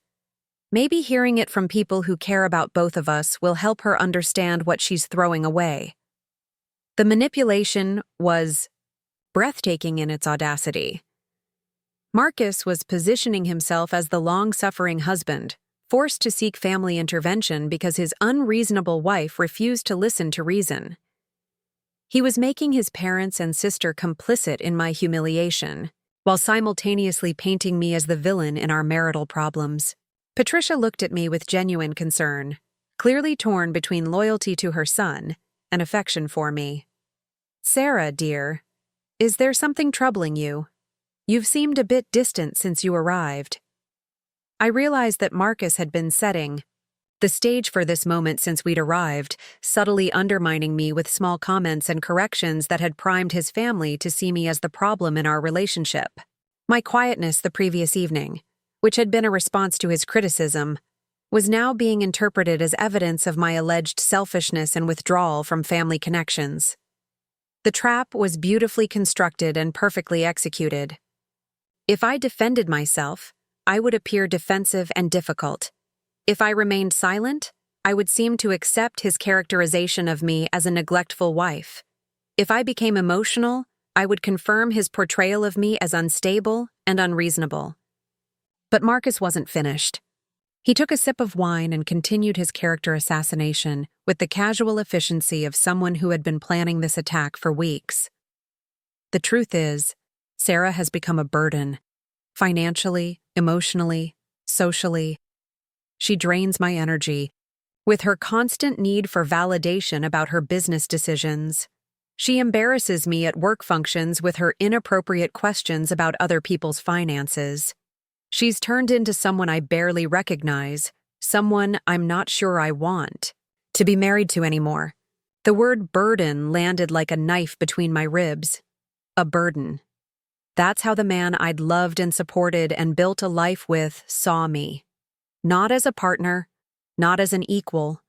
Maybe hearing it from people who care about both of us will help her understand what she's throwing away. The manipulation was breathtaking in its audacity. Marcus was positioning himself as the long-suffering husband, forced to seek family intervention because his unreasonable wife refused to listen to reason. He was making his parents and sister complicit in my humiliation, while simultaneously painting me as the villain in our marital problems. Patricia looked at me with genuine concern, clearly torn between loyalty to her son and affection for me. "Sarah, dear, is there something troubling you? You've seemed a bit distant since you arrived." I realized that Marcus had been setting the stage for this moment since we'd arrived, subtly undermining me with small comments and corrections that had primed his family to see me as the problem in our relationship. My quietness the previous evening, which had been a response to his criticism, was now being interpreted as evidence of my alleged selfishness and withdrawal from family connections. The trap was beautifully constructed and perfectly executed. If I defended myself, I would appear defensive and difficult. If I remained silent, I would seem to accept his characterization of me as a neglectful wife. If I became emotional, I would confirm his portrayal of me as unstable and unreasonable. But Marcus wasn't finished. He took a sip of wine and continued his character assassination with the casual efficiency of someone who had been planning this attack for weeks. "The truth is, Sarah has become a burden. Financially, emotionally, socially. She drains my energy, with her constant need for validation about her business decisions. She embarrasses me at work functions with her inappropriate questions about other people's finances. She's turned into someone I barely recognize, someone I'm not sure I want to be married to anymore." The word burden landed like a knife between my ribs. A burden. That's how the man I'd loved and supported and built a life with saw me. Not as a partner, not as an equal,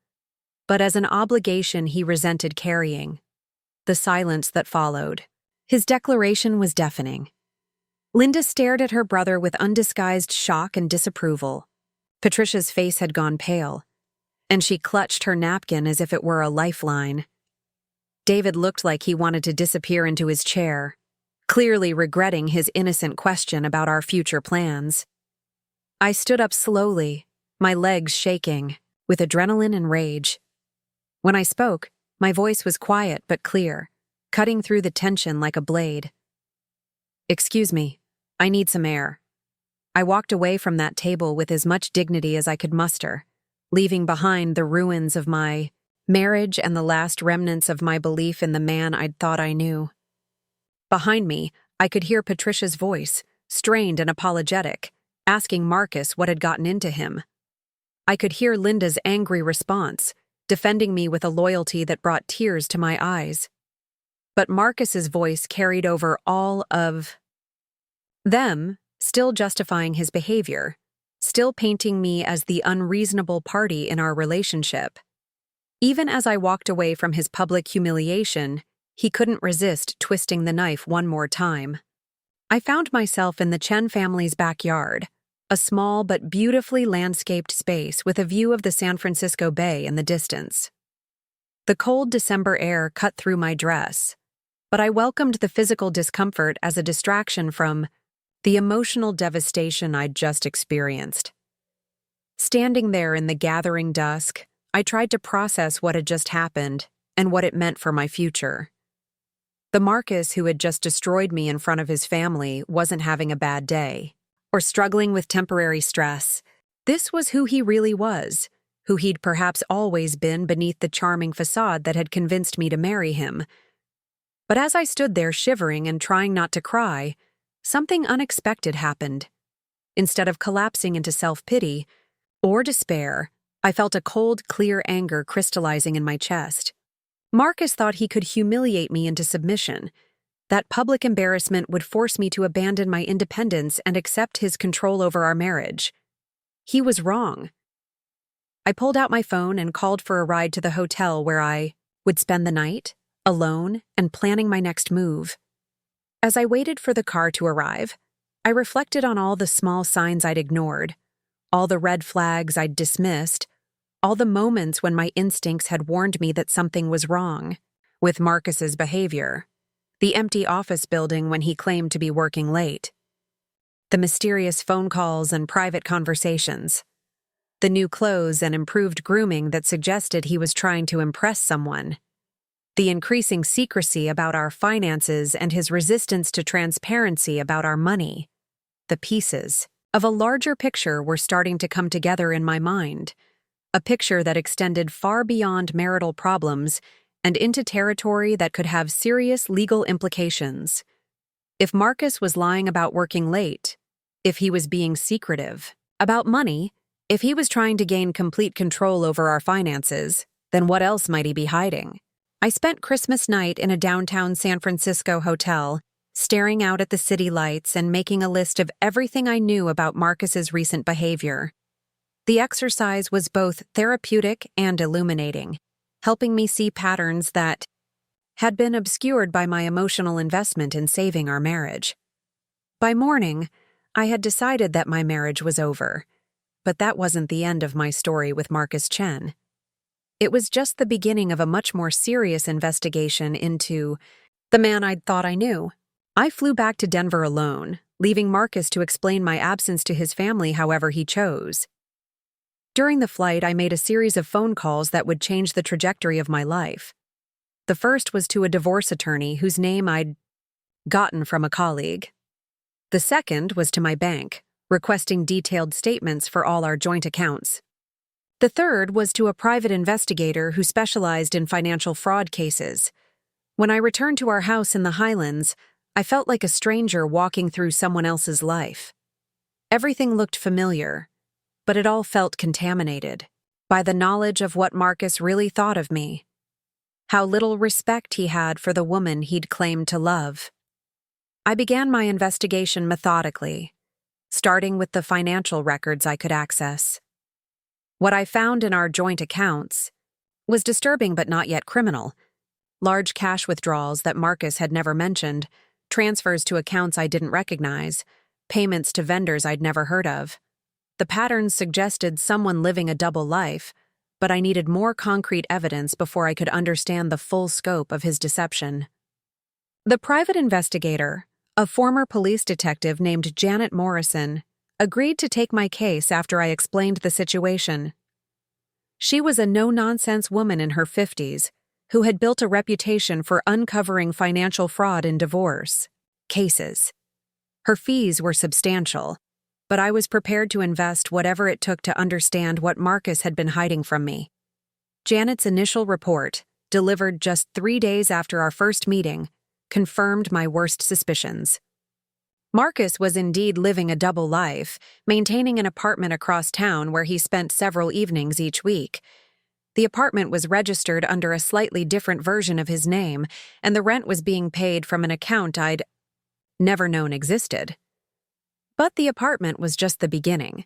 but as an obligation he resented carrying. The silence that followed. His declaration was deafening. Linda stared at her brother with undisguised shock and disapproval. Patricia's face had gone pale, and she clutched her napkin as if it were a lifeline. David looked like he wanted to disappear into his chair, clearly regretting his innocent question about our future plans. I stood up slowly, my legs shaking, with adrenaline and rage. When I spoke, my voice was quiet but clear, cutting through the tension like a blade. "Excuse me, I need some air." I walked away from that table with as much dignity as I could muster, leaving behind the ruins of my marriage and the last remnants of my belief in the man I'd thought I knew. Behind me, I could hear Patricia's voice, strained and apologetic, asking Marcus what had gotten into him. I could hear Linda's angry response, defending me with a loyalty that brought tears to my eyes. But Marcus's voice carried over all of them, still justifying his behavior, still painting me as the unreasonable party in our relationship. Even as I walked away from his public humiliation, he couldn't resist twisting the knife one more time. I found myself in the Chen family's backyard, a small but beautifully landscaped space with a view of the San Francisco Bay in the distance. The cold December air cut through my dress, but I welcomed the physical discomfort as a distraction from the emotional devastation I'd just experienced. Standing there in the gathering dusk, I tried to process what had just happened and what it meant for my future. The Marcus who had just destroyed me in front of his family wasn't having a bad day, or struggling with temporary stress. This was who he really was, who he'd perhaps always been beneath the charming facade that had convinced me to marry him. But as I stood there shivering and trying not to cry, something unexpected happened. Instead of collapsing into self-pity or despair, I felt a cold, clear anger crystallizing in my chest. Marcus thought he could humiliate me into submission. That public embarrassment would force me to abandon my independence and accept his control over our marriage. He was wrong. I pulled out my phone and called for a ride to the hotel where I would spend the night, alone and planning my next move. As I waited for the car to arrive, I reflected on all the small signs I'd ignored, all the red flags I'd dismissed, all the moments when my instincts had warned me that something was wrong with Marcus's behavior, the empty office building when he claimed to be working late, the mysterious phone calls and private conversations, the new clothes and improved grooming that suggested he was trying to impress someone, the increasing secrecy about our finances and his resistance to transparency about our money. The pieces of a larger picture were starting to come together in my mind, a picture that extended far beyond marital problems and into territory that could have serious legal implications. If Marcus was lying about working late, if he was being secretive about money, if he was trying to gain complete control over our finances, then what else might he be hiding? I spent Christmas night in a downtown San Francisco hotel, staring out at the city lights and making a list of everything I knew about Marcus's recent behavior. The exercise was both therapeutic and illuminating, helping me see patterns that had been obscured by my emotional investment in saving our marriage. By morning, I had decided that my marriage was over, but that wasn't the end of my story with Marcus Chen. It was just the beginning of a much more serious investigation into the man I'd thought I knew. I flew back to Denver alone, leaving Marcus to explain my absence to his family however he chose. During the flight, I made a series of phone calls that would change the trajectory of my life. The first was to a divorce attorney whose name I'd gotten from a colleague. The second was to my bank, requesting detailed statements for all our joint accounts. The third was to a private investigator who specialized in financial fraud cases. When I returned to our house in the Highlands, I felt like a stranger walking through someone else's life. Everything looked familiar, but it all felt contaminated by the knowledge of what Marcus really thought of me, how little respect he had for the woman he'd claimed to love. I began my investigation methodically, starting with the financial records I could access. What I found in our joint accounts was disturbing but not yet criminal. Large cash withdrawals that Marcus had never mentioned, transfers to accounts I didn't recognize, payments to vendors I'd never heard of. The patterns suggested someone living a double life, but I needed more concrete evidence before I could understand the full scope of his deception. The private investigator, a former police detective named Janet Morrison, agreed to take my case after I explained the situation. She was a no-nonsense woman in her 50s who had built a reputation for uncovering financial fraud in divorce cases. Her fees were substantial, but I was prepared to invest whatever it took to understand what Marcus had been hiding from me. Janet's initial report, delivered just 3 days after our first meeting, confirmed my worst suspicions. Marcus was indeed living a double life, maintaining an apartment across town where he spent several evenings each week. The apartment was registered under a slightly different version of his name, and the rent was being paid from an account I'd never known existed. But the apartment was just the beginning.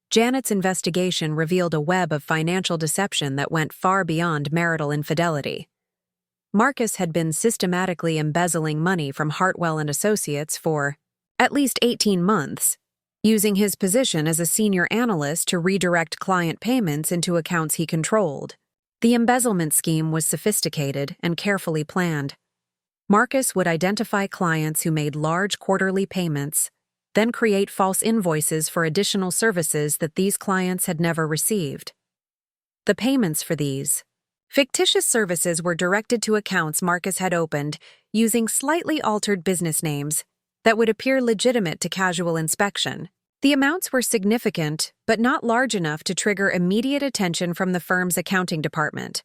Janet's investigation revealed a web of financial deception that went far beyond marital infidelity. Marcus had been systematically embezzling money from Hartwell Associates for at least 18 months, using his position as a senior analyst to redirect client payments into accounts he controlled. The embezzlement scheme was sophisticated and carefully planned. Marcus would identify clients who made large quarterly payments, then create false invoices for additional services that these clients had never received. The payments for these fictitious services were directed to accounts Marcus had opened using slightly altered business names that would appear legitimate to casual inspection. The amounts were significant, but not large enough to trigger immediate attention from the firm's accounting department.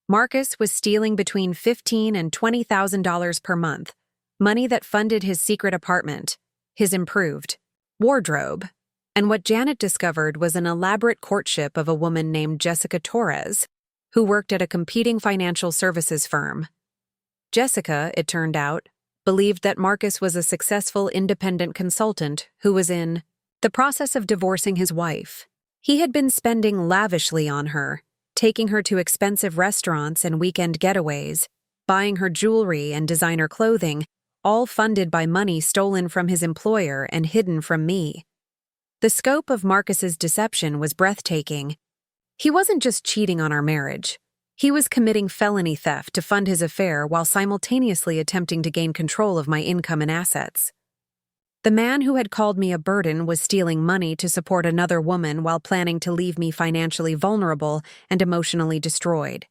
Marcus was stealing between $15,000 and $20,000 per month, money that funded his secret apartment, his improved wardrobe, and what Janet discovered was an elaborate courtship of a woman named Jessica Torres, who worked at a competing financial services firm. Jessica, it turned out, believed that Marcus was a successful independent consultant who was in the process of divorcing his wife. He had been spending lavishly on her, taking her to expensive restaurants and weekend getaways, buying her jewelry and designer clothing, all funded by money stolen from his employer and hidden from me. The scope of Marcus's deception was breathtaking. He wasn't just cheating on our marriage. He was committing felony theft to fund his affair while simultaneously attempting to gain control of my income and assets. The man who had called me a burden was stealing money to support another woman while planning to leave me financially vulnerable and emotionally destroyed.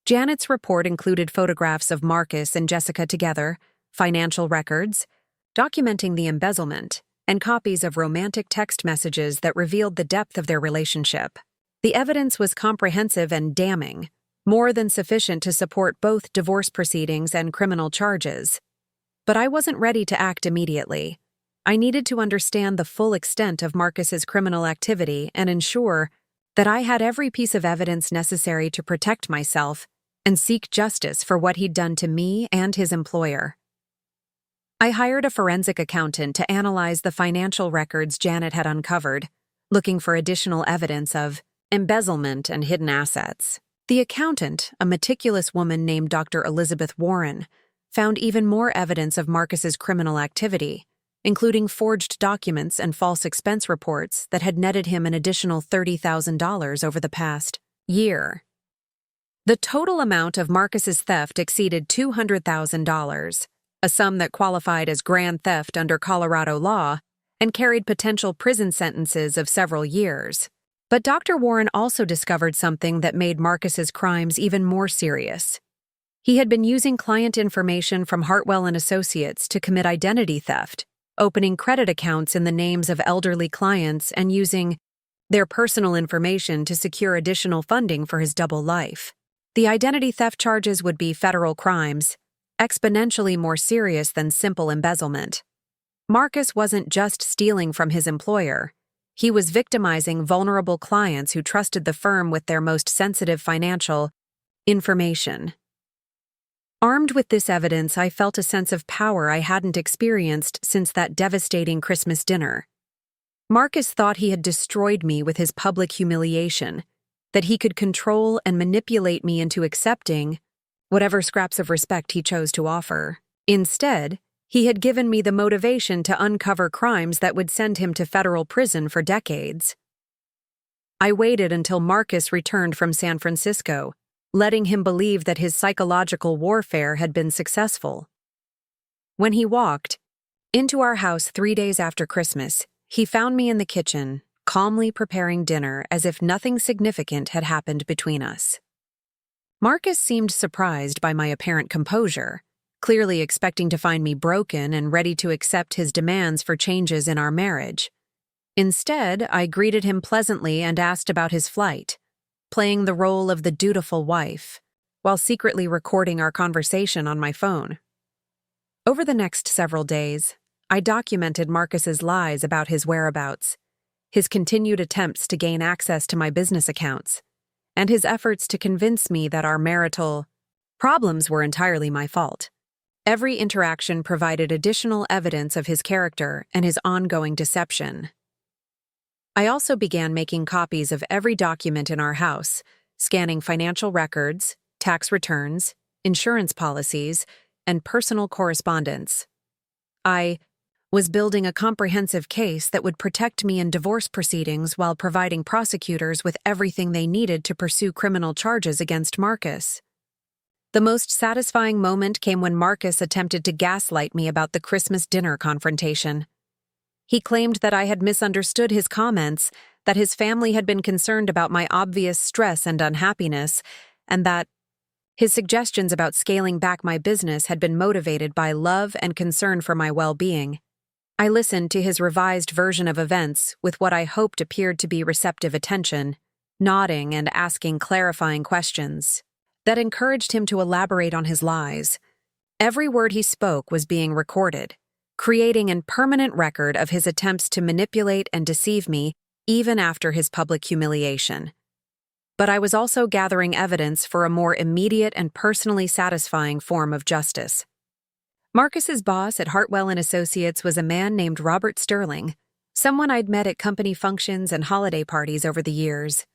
Janet's report included photographs of Marcus and Jessica together, financial records, documenting the embezzlement, and copies of romantic text messages that revealed the depth of their relationship. The evidence was comprehensive and damning, more than sufficient to support both divorce proceedings and criminal charges. But I wasn't ready to act immediately. I needed to understand the full extent of Marcus's criminal activity and ensure that I had every piece of evidence necessary to protect myself and seek justice for what he'd done to me and his employer. I hired a forensic accountant to analyze the financial records Janet had uncovered, looking for additional evidence of embezzlement and hidden assets. The accountant, a meticulous woman named Dr. Elizabeth Warren, found even more evidence of Marcus's criminal activity, including forged documents and false expense reports that had netted him an additional $30,000 over the past year. The total amount of Marcus's theft exceeded $200,000, a sum that qualified as grand theft under Colorado law and carried potential prison sentences of several years. But Dr. Warren also discovered something that made Marcus's crimes even more serious. He had been using client information from Hartwell Associates to commit identity theft, opening credit accounts in the names of elderly clients and using their personal information to secure additional funding for his double life. The identity theft charges would be federal crimes, exponentially more serious than simple embezzlement. Marcus wasn't just stealing from his employer. He was victimizing vulnerable clients who trusted the firm with their most sensitive financial information. Armed with this evidence, I felt a sense of power I hadn't experienced since that devastating Christmas dinner. Marcus thought he had destroyed me with his public humiliation, that he could control and manipulate me into accepting whatever scraps of respect he chose to offer. Instead, he had given me the motivation to uncover crimes that would send him to federal prison for decades. I waited until Marcus returned from San Francisco, letting him believe that his psychological warfare had been successful. When he walked into our house 3 days after Christmas, he found me in the kitchen, calmly preparing dinner as if nothing significant had happened between us. Marcus seemed surprised by my apparent composure, clearly expecting to find me broken and ready to accept his demands for changes in our marriage. Instead, I greeted him pleasantly and asked about his flight, playing the role of the dutiful wife, while secretly recording our conversation on my phone. Over the next several days, I documented Marcus's lies about his whereabouts, his continued attempts to gain access to my business accounts, and his efforts to convince me that our marital problems were entirely my fault. Every interaction provided additional evidence of his character and his ongoing deception. I also began making copies of every document in our house, scanning financial records, tax returns, insurance policies, and personal correspondence. I was building a comprehensive case that would protect me in divorce proceedings while providing prosecutors with everything they needed to pursue criminal charges against Marcus. The most satisfying moment came when Marcus attempted to gaslight me about the Christmas dinner confrontation. He claimed that I had misunderstood his comments, that his family had been concerned about my obvious stress and unhappiness, and that his suggestions about scaling back my business had been motivated by love and concern for my well-being. I listened to his revised version of events with what I hoped appeared to be receptive attention, nodding and asking clarifying questions that encouraged him to elaborate on his lies. Every word he spoke was being recorded, creating a permanent record of his attempts to manipulate and deceive me even after his public humiliation. But I was also gathering evidence for a more immediate and personally satisfying form of justice. Marcus's boss at Hartwell Associates was a man named Robert Sterling, someone I'd met at company functions and holiday parties over the years.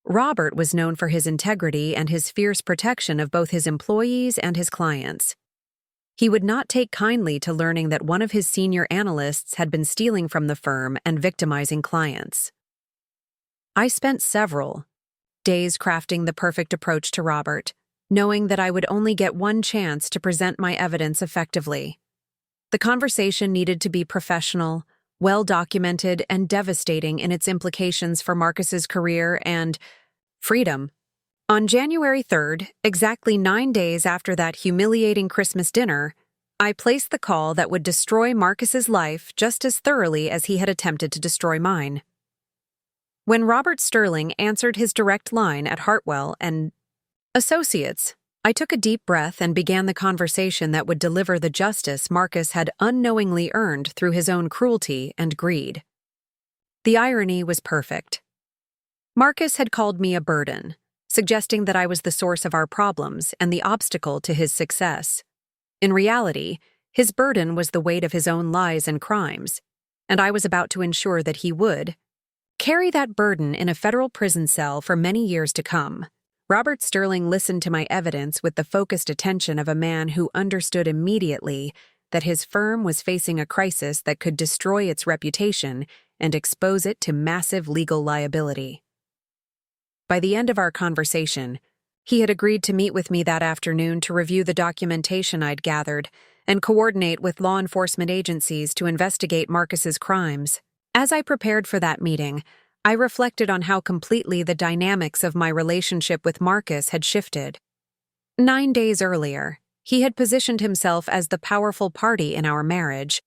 Robert was known for his integrity and his fierce protection of both his employees and his clients. He would not take kindly to learning that one of his senior analysts had been stealing from the firm and victimizing clients. I spent several days crafting the perfect approach to Robert, knowing that I would only get one chance to present my evidence effectively. The conversation needed to be professional, well-documented, and devastating in its implications for Marcus's career and freedom. On January 3rd, exactly 9 days after that humiliating Christmas dinner, I placed the call that would destroy Marcus's life just as thoroughly as he had attempted to destroy mine. When Robert Sterling answered his direct line at Hartwell Associates, I took a deep breath and began the conversation that would deliver the justice Marcus had unknowingly earned through his own cruelty and greed. The irony was perfect. Marcus had called me a burden, suggesting that I was the source of our problems and the obstacle to his success. In reality, his burden was the weight of his own lies and crimes, and I was about to ensure that he would carry that burden in a federal prison cell for many years to come. Robert Sterling listened to my evidence with the focused attention of a man who understood immediately that his firm was facing a crisis that could destroy its reputation and expose it to massive legal liability. By the end of our conversation, he had agreed to meet with me that afternoon to review the documentation I'd gathered and coordinate with law enforcement agencies to investigate Marcus's crimes. As I prepared for that meeting, I reflected on how completely the dynamics of my relationship with Marcus had shifted. 9 days earlier, he had positioned himself as the powerful party in our marriage,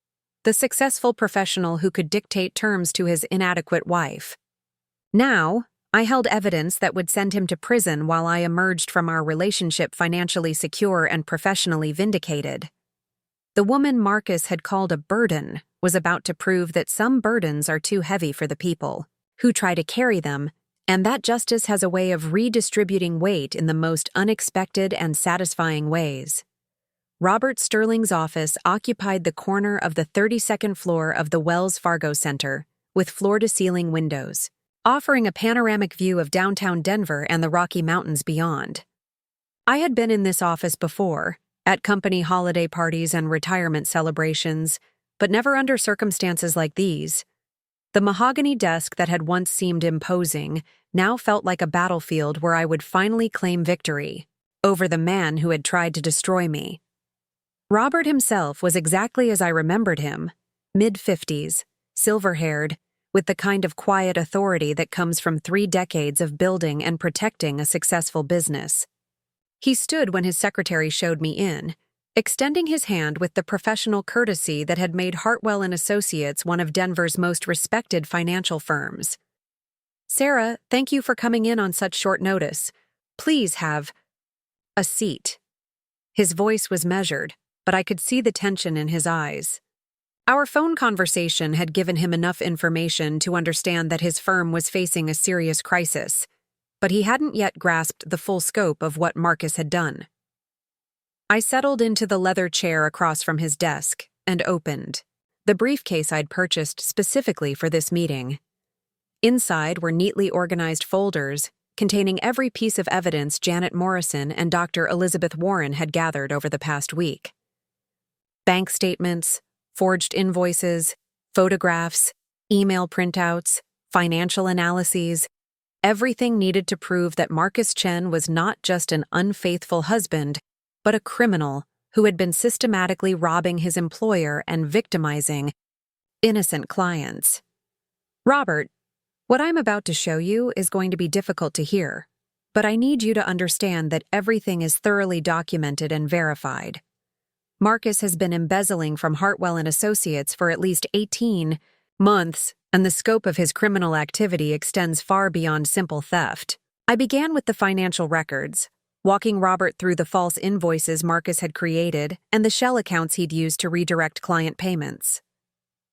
the successful professional who could dictate terms to his inadequate wife. Now, I held evidence that would send him to prison while I emerged from our relationship financially secure and professionally vindicated. The woman Marcus had called a burden was about to prove that some burdens are too heavy for the people who try to carry them, and that justice has a way of redistributing weight in the most unexpected and satisfying ways. Robert Sterling's office occupied the corner of the 32nd floor of the Wells Fargo Center, with floor-to-ceiling windows, offering a panoramic view of downtown Denver and the Rocky Mountains beyond. I had been in this office before, at company holiday parties and retirement celebrations, but never under circumstances like these. The mahogany desk that had once seemed imposing now felt like a battlefield where I would finally claim victory over the man who had tried to destroy me. Robert himself was exactly as I remembered him, mid-50s, silver-haired, with the kind of quiet authority that comes from 3 decades of building and protecting a successful business. He stood when his secretary showed me in, extending his hand with the professional courtesy that had made Hartwell Associates one of Denver's most respected financial firms. "Sarah, thank you for coming in on such short notice. Please have a seat." His voice was measured, but I could see the tension in his eyes. Our phone conversation had given him enough information to understand that his firm was facing a serious crisis, but he hadn't yet grasped the full scope of what Marcus had done. I settled into the leather chair across from his desk and opened the briefcase I'd purchased specifically for this meeting. Inside were neatly organized folders containing every piece of evidence Janet Morrison and Dr. Elizabeth Warren had gathered over the past week. Bank statements, forged invoices, photographs, email printouts, financial analyses, everything needed to prove that Marcus Chen was not just an unfaithful husband, but a criminal who had been systematically robbing his employer and victimizing innocent clients. "Robert, what I'm about to show you is going to be difficult to hear, but I need you to understand that everything is thoroughly documented and verified. Marcus has been embezzling from Hartwell Associates for at least 18 months, and the scope of his criminal activity extends far beyond simple theft." I began with the financial records, walking Robert through the false invoices Marcus had created and the shell accounts he'd used to redirect client payments.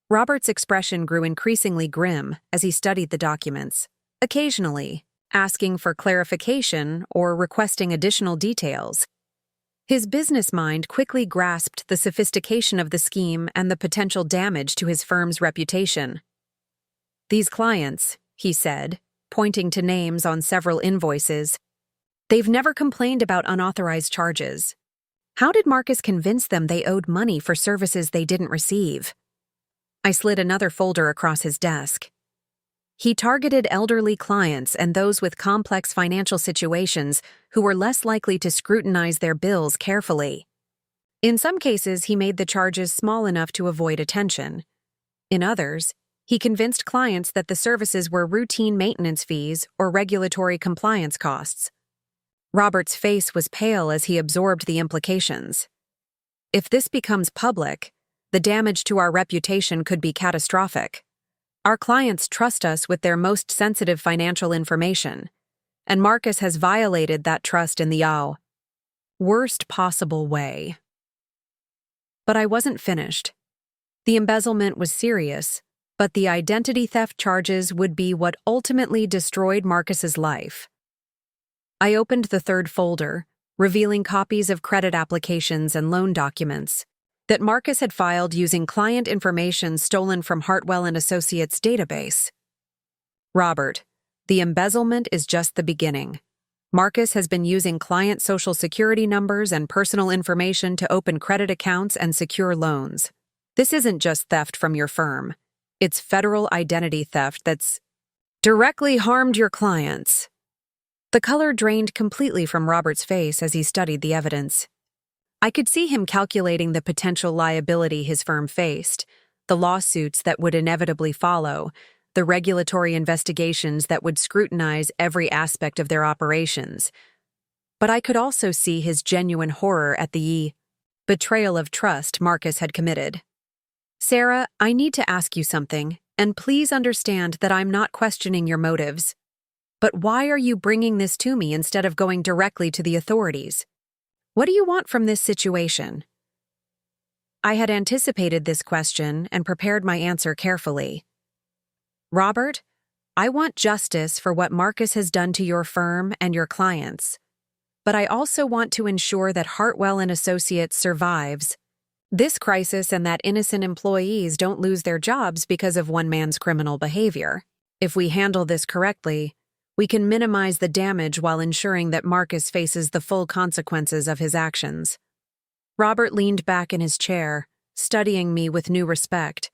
Robert's expression grew increasingly grim as he studied the documents, occasionally asking for clarification or requesting additional details. His business mind quickly grasped the sophistication of the scheme and the potential damage to his firm's reputation. "These clients," he said, pointing to names on several invoices, "they've never complained about unauthorized charges. How did Marcus convince them they owed money for services they didn't receive? I slid another folder across his desk. He targeted elderly clients and those with complex financial situations who were less likely to scrutinize their bills carefully. In some cases, he made the charges small enough to avoid attention. In others, he convinced clients that the services were routine maintenance fees or regulatory compliance costs. Robert's face was pale as he absorbed the implications. If this becomes public, the damage to our reputation could be catastrophic. Our clients trust us with their most sensitive financial information, and Marcus has violated that trust in the worst possible way. But I wasn't finished. The embezzlement was serious, but the identity theft charges would be what ultimately destroyed Marcus's life. I opened the third folder, revealing copies of credit applications and loan documents that Marcus had filed using client information stolen from Hartwell Associates' database. Robert, the embezzlement is just the beginning. Marcus has been using client social security numbers and personal information to open credit accounts and secure loans. This isn't just theft from your firm. It's federal identity theft that's directly harmed your clients. The color drained completely from Robert's face as he studied the evidence. I could see him calculating the potential liability his firm faced, the lawsuits that would inevitably follow, the regulatory investigations that would scrutinize every aspect of their operations. But I could also see his genuine horror at the betrayal of trust Marcus had committed. Sarah, I need to ask you something, and please understand that I'm not questioning your motives. But why are you bringing this to me instead of going directly to the authorities? What do you want from this situation? I had anticipated this question and prepared my answer carefully. Robert, I want justice for what Marcus has done to your firm and your clients. But I also want to ensure that Hartwell Associates survives this crisis and that innocent employees don't lose their jobs because of one man's criminal behavior. If we handle this correctly, we can minimize the damage while ensuring that Marcus faces the full consequences of his actions. Robert leaned back in his chair, studying me with new respect.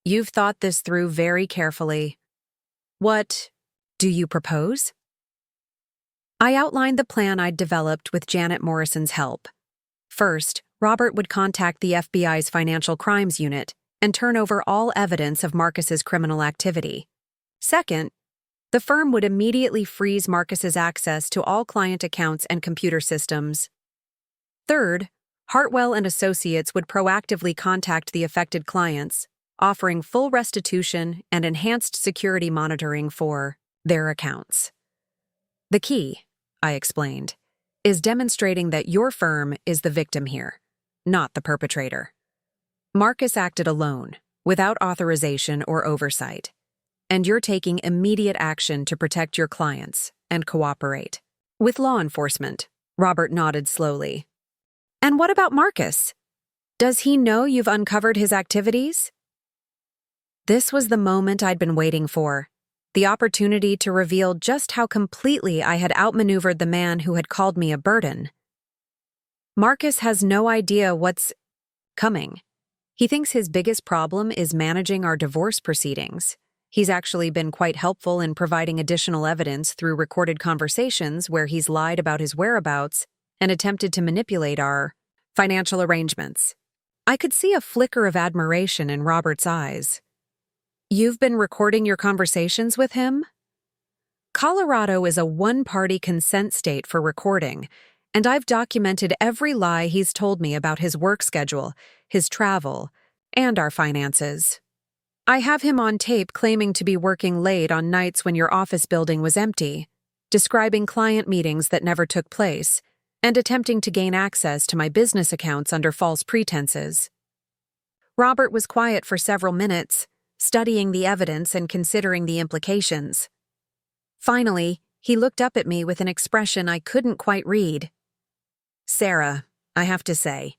You've thought this through very carefully. What do you propose? I outlined the plan I'd developed with Janet Morrison's help. First, Robert would contact the FBI's Financial Crimes Unit and turn over all evidence of Marcus's criminal activity. Second, the firm would immediately freeze Marcus's access to all client accounts and computer systems. Third, Hartwell Associates would proactively contact the affected clients, offering full restitution and enhanced security monitoring for their accounts. The key, I explained, is demonstrating that your firm is the victim here, not the perpetrator. Marcus acted alone, without authorization or oversight. And you're taking immediate action to protect your clients and cooperate with law enforcement. Robert nodded slowly. And what about Marcus? Does he know you've uncovered his activities? This was the moment I'd been waiting for, the opportunity to reveal just how completely I had outmaneuvered the man who had called me a burden. Marcus has no idea what's coming. He thinks his biggest problem is managing our divorce proceedings. He's actually been quite helpful in providing additional evidence through recorded conversations where he's lied about his whereabouts and attempted to manipulate our financial arrangements. I could see a flicker of admiration in Robert's eyes. You've been recording your conversations with him? Colorado is a one-party consent state for recording, and I've documented every lie he's told me about his work schedule, his travel, and our finances. I have him on tape claiming to be working late on nights when your office building was empty, describing client meetings that never took place, and attempting to gain access to my business accounts under false pretenses. Robert was quiet for several minutes, studying the evidence and considering the implications. Finally, he looked up at me with an expression I couldn't quite read. Sarah, I have to say,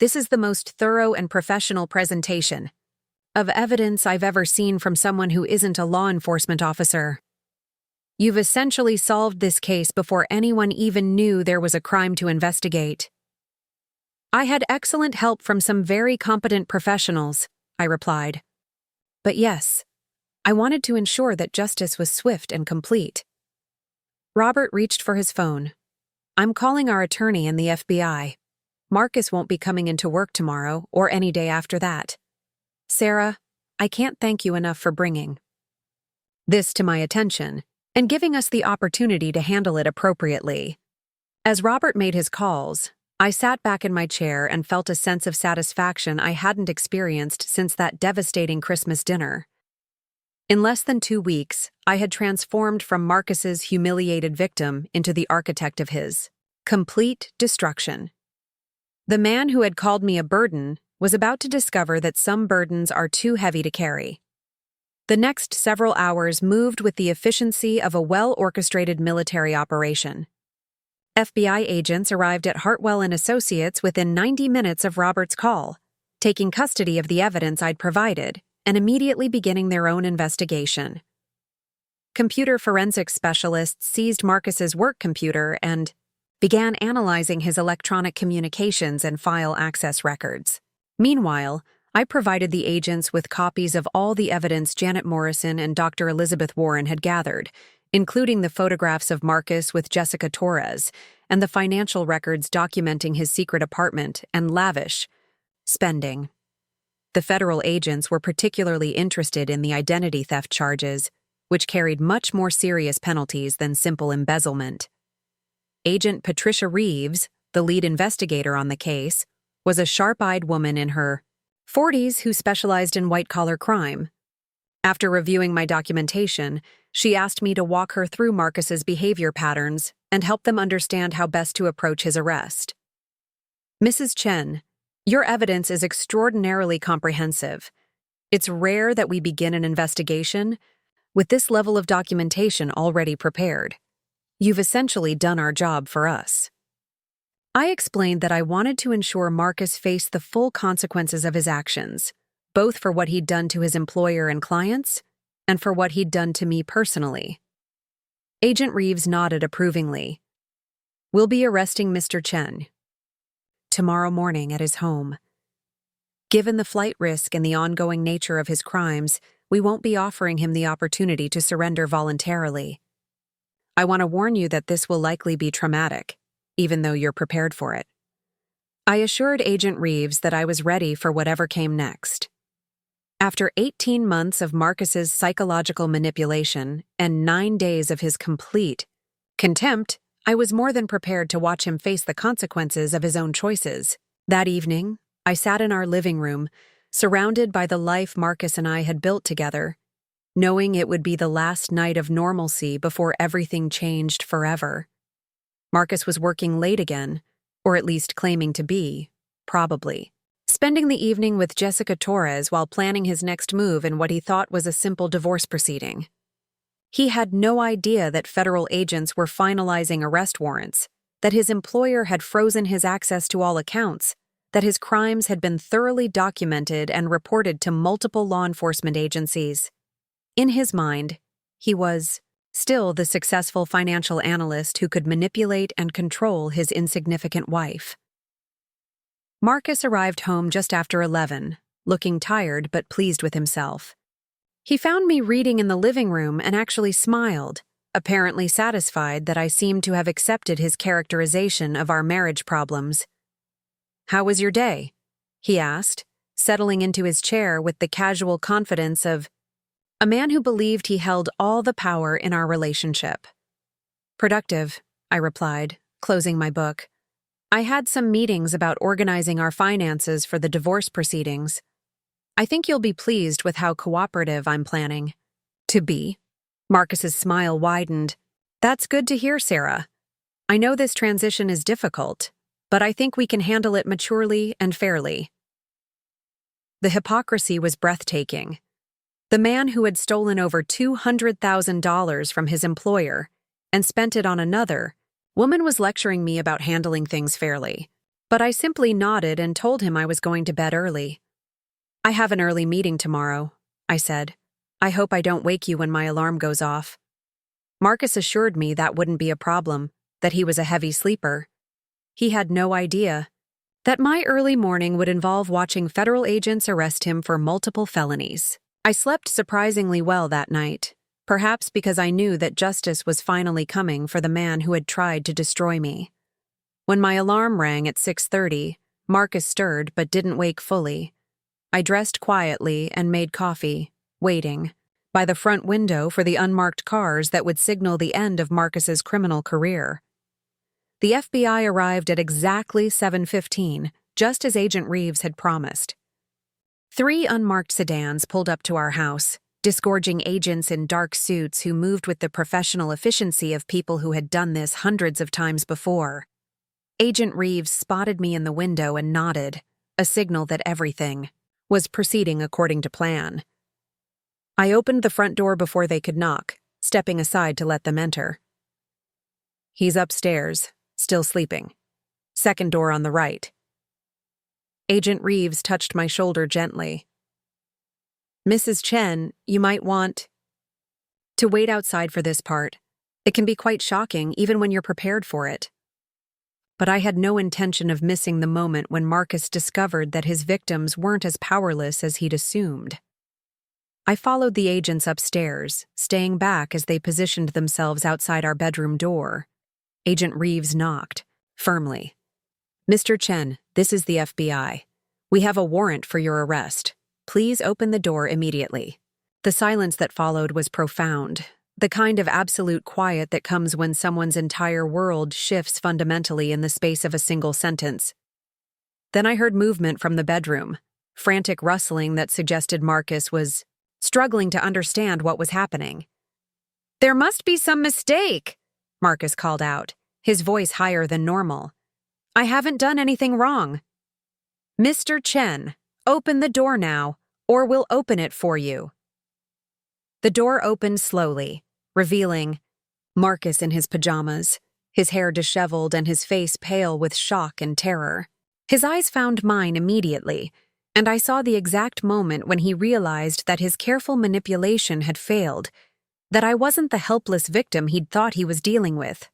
this is the most thorough and professional presentation of evidence I've ever seen from someone who isn't a law enforcement officer. You've essentially solved this case before anyone even knew there was a crime to investigate. I had excellent help from some very competent professionals, I replied. But yes, I wanted to ensure that justice was swift and complete. Robert reached for his phone. I'm calling our attorney and the FBI. Marcus won't be coming into work tomorrow or any day after that. Sarah, I can't thank you enough for bringing this to my attention and giving us the opportunity to handle it appropriately. As Robert made his calls, I sat back in my chair and felt a sense of satisfaction I hadn't experienced since that devastating Christmas dinner. In less than 2 weeks, I had transformed from Marcus's humiliated victim into the architect of his complete destruction. The man who had called me a burden was about to discover that some burdens are too heavy to carry. The next several hours moved with the efficiency of a well-orchestrated military operation. FBI agents arrived at Hartwell Associates within 90 minutes of Robert's call, taking custody of the evidence I'd provided and immediately beginning their own investigation. Computer forensics specialists seized Marcus's work computer and began analyzing his electronic communications and file access records. Meanwhile, I provided the agents with copies of all the evidence Janet Morrison and Dr. Elizabeth Warren had gathered, including the photographs of Marcus with Jessica Torres and the financial records documenting his secret apartment and lavish spending. The federal agents were particularly interested in the identity theft charges, which carried much more serious penalties than simple embezzlement. Agent Patricia Reeves, the lead investigator on the case, was a sharp-eyed woman in her 40s who specialized in white-collar crime. After reviewing my documentation, she asked me to walk her through Marcus's behavior patterns and help them understand how best to approach his arrest. Mrs. Chen, your evidence is extraordinarily comprehensive. It's rare that we begin an investigation with this level of documentation already prepared. You've essentially done our job for us. I explained that I wanted to ensure Marcus faced the full consequences of his actions, both for what he'd done to his employer and clients, and for what he'd done to me personally. Agent Reeves nodded approvingly. We'll be arresting Mr. Chen tomorrow morning at his home. Given the flight risk and the ongoing nature of his crimes, we won't be offering him the opportunity to surrender voluntarily. I want to warn you that this will likely be traumatic, even though you're prepared for it. I assured Agent Reeves that I was ready for whatever came next. After 18 months of Marcus's psychological manipulation and 9 days of his complete contempt, I was more than prepared to watch him face the consequences of his own choices. That evening, I sat in our living room, surrounded by the life Marcus and I had built together, knowing it would be the last night of normalcy before everything changed forever. Marcus was working late again, or at least claiming to be, probably, spending the evening with Jessica Torres while planning his next move in what he thought was a simple divorce proceeding. He had no idea that federal agents were finalizing arrest warrants, that his employer had frozen his access to all accounts, that his crimes had been thoroughly documented and reported to multiple law enforcement agencies. In his mind, he was still the successful financial analyst who could manipulate and control his insignificant wife. Marcus arrived home just after 11, looking tired but pleased with himself. He found me reading in the living room and actually smiled, apparently satisfied that I seemed to have accepted his characterization of our marriage problems. "How was your day?" he asked, settling into his chair with the casual confidence of a man who believed he held all the power in our relationship. "Productive," I replied, closing my book. "I had some meetings about organizing our finances for the divorce proceedings. I think you'll be pleased with how cooperative I'm planning to be." Marcus's smile widened. "That's good to hear, Sarah. I know this transition is difficult, but I think we can handle it maturely and fairly." The hypocrisy was breathtaking. The man who had stolen over $200,000 from his employer and spent it on another woman was lecturing me about handling things fairly, but I simply nodded and told him I was going to bed early. "I have an early meeting tomorrow," I said. "I hope I don't wake you when my alarm goes off." Marcus assured me that wouldn't be a problem, that he was a heavy sleeper. He had no idea. That my early morning would involve watching federal agents arrest him for multiple felonies. I slept surprisingly well that night, perhaps because I knew that justice was finally coming for the man who had tried to destroy me. When my alarm rang at 6:30, Marcus stirred but didn't wake fully. I dressed quietly and made coffee, waiting by the front window for the unmarked cars that would signal the end of Marcus's criminal career. The FBI arrived at exactly 7:15, just as Agent Reeves had promised. 3 unmarked sedans pulled up to our house, disgorging agents in dark suits who moved with the professional efficiency of people who had done this hundreds of times before. Agent Reeves spotted me in the window and nodded, a signal that everything was proceeding according to plan. I opened the front door before they could knock, stepping aside to let them enter. "He's upstairs, still sleeping. Second door on the right." Agent Reeves touched my shoulder gently. "Mrs. Chen, you might want to wait outside for this part. It can be quite shocking, even when you're prepared for it." But I had no intention of missing the moment when Marcus discovered that his victims weren't as powerless as he'd assumed. I followed the agents upstairs, staying back as they positioned themselves outside our bedroom door. Agent Reeves knocked, firmly. "Mr. Chen, this is the FBI. We have a warrant for your arrest. Please open the door immediately." The silence that followed was profound, the kind of absolute quiet that comes when someone's entire world shifts fundamentally in the space of a single sentence. Then I heard movement from the bedroom, frantic rustling that suggested Marcus was struggling to understand what was happening. "There must be some mistake," Marcus called out, his voice higher than normal. "I haven't done anything wrong." "Mr. Chen, open the door now, or we'll open it for you." The door opened slowly, revealing Marcus in his pajamas, his hair disheveled and his face pale with shock and terror. His eyes found mine immediately, and I saw the exact moment when he realized that his careful manipulation had failed, that I wasn't the helpless victim he'd thought he was dealing with.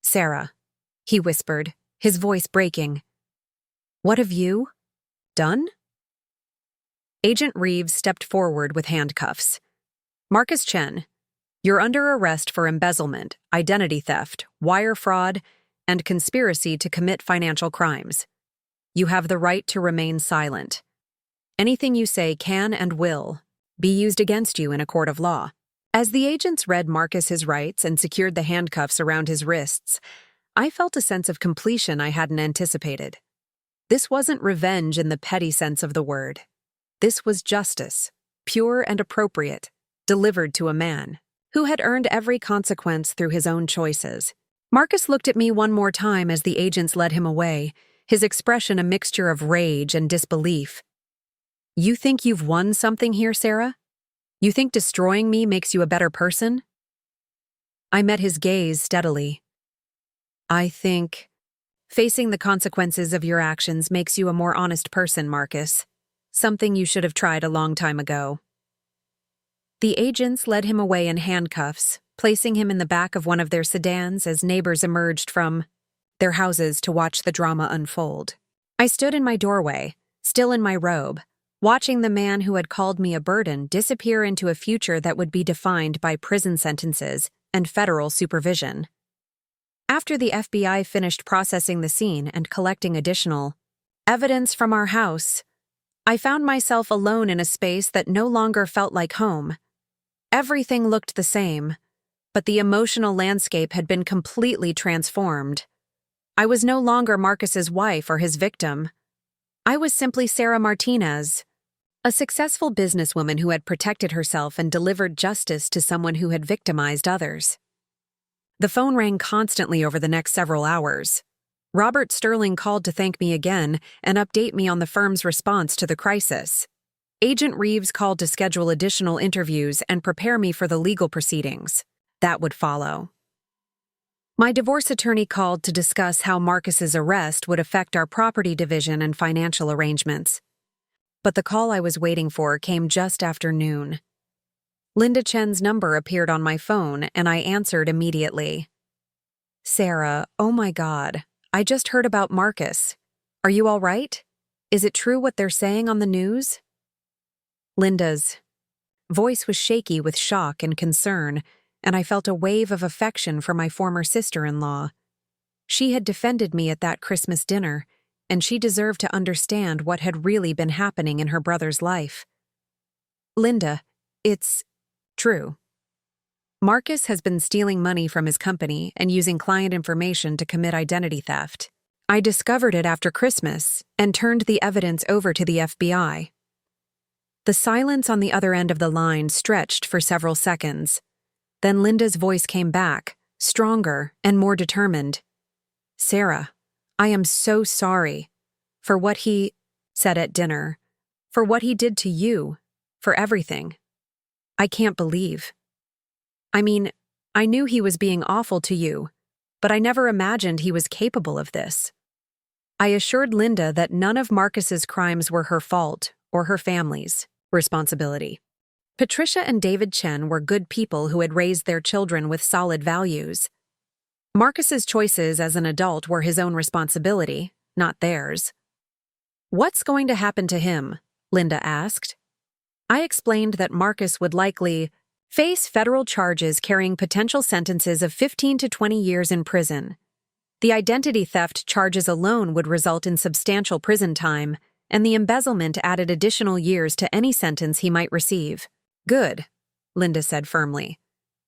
"Sarah," he whispered, his voice breaking. "What have you done?" Agent Reeves stepped forward with handcuffs. "Marcus Chen, you're under arrest for embezzlement, identity theft, wire fraud, and conspiracy to commit financial crimes. You have the right to remain silent. Anything you say can and will be used against you in a court of law." As the agents read Marcus his rights and secured the handcuffs around his wrists, I felt a sense of completion I hadn't anticipated. This wasn't revenge in the petty sense of the word. This was justice, pure and appropriate, delivered to a man who had earned every consequence through his own choices. Marcus looked at me one more time as the agents led him away, his expression a mixture of rage and disbelief. "You think you've won something here, Sarah? You think destroying me makes you a better person?" I met his gaze steadily. "I think facing the consequences of your actions makes you a more honest person, Marcus. Something you should have tried a long time ago." The agents led him away in handcuffs, placing him in the back of one of their sedans as neighbors emerged from their houses to watch the drama unfold. I stood in my doorway, still in my robe, watching the man who had called me a burden disappear into a future that would be defined by prison sentences and federal supervision. After the FBI finished processing the scene and collecting additional evidence from our house, I found myself alone in a space that no longer felt like home. Everything looked the same, but the emotional landscape had been completely transformed. I was no longer Marcus's wife or his victim. I was simply Sarah Martinez, a successful businesswoman who had protected herself and delivered justice to someone who had victimized others. The phone rang constantly over the next several hours. Robert Sterling called to thank me again and update me on the firm's response to the crisis. Agent Reeves called to schedule additional interviews and prepare me for the legal proceedings that would follow. My divorce attorney called to discuss how Marcus's arrest would affect our property division and financial arrangements. But the call I was waiting for came just after noon. Linda Chen's number appeared on my phone, and I answered immediately. "Sarah, oh my God, I just heard about Marcus. Are you all right? Is it true what they're saying on the news? Linda's voice was shaky with shock and concern, and I felt a wave of affection for my former sister-in-law. She had defended me at that Christmas dinner, and she deserved to understand what had really been happening in her brother's life. Linda, it's true. Marcus has been stealing money from his company and using client information to commit identity theft. I discovered it after Christmas and turned the evidence over to the FBI. The silence on the other end of the line stretched for several seconds. Then Linda's voice came back, stronger and more determined. Sarah, I am so sorry for what he said at dinner, for what he did to you, for everything. I can't believe. I mean, I knew he was being awful to you, but I never imagined he was capable of this. I assured Linda that none of Marcus's crimes were her fault or her family's responsibility. Patricia and David Chen were good people who had raised their children with solid values. Marcus's choices as an adult were his own responsibility, not theirs. What's going to happen to him? Linda asked. I explained that Marcus would likely face federal charges carrying potential sentences of 15 to 20 years in prison. The identity theft charges alone would result in substantial prison time, and the embezzlement added additional years to any sentence he might receive. Good, Linda said firmly.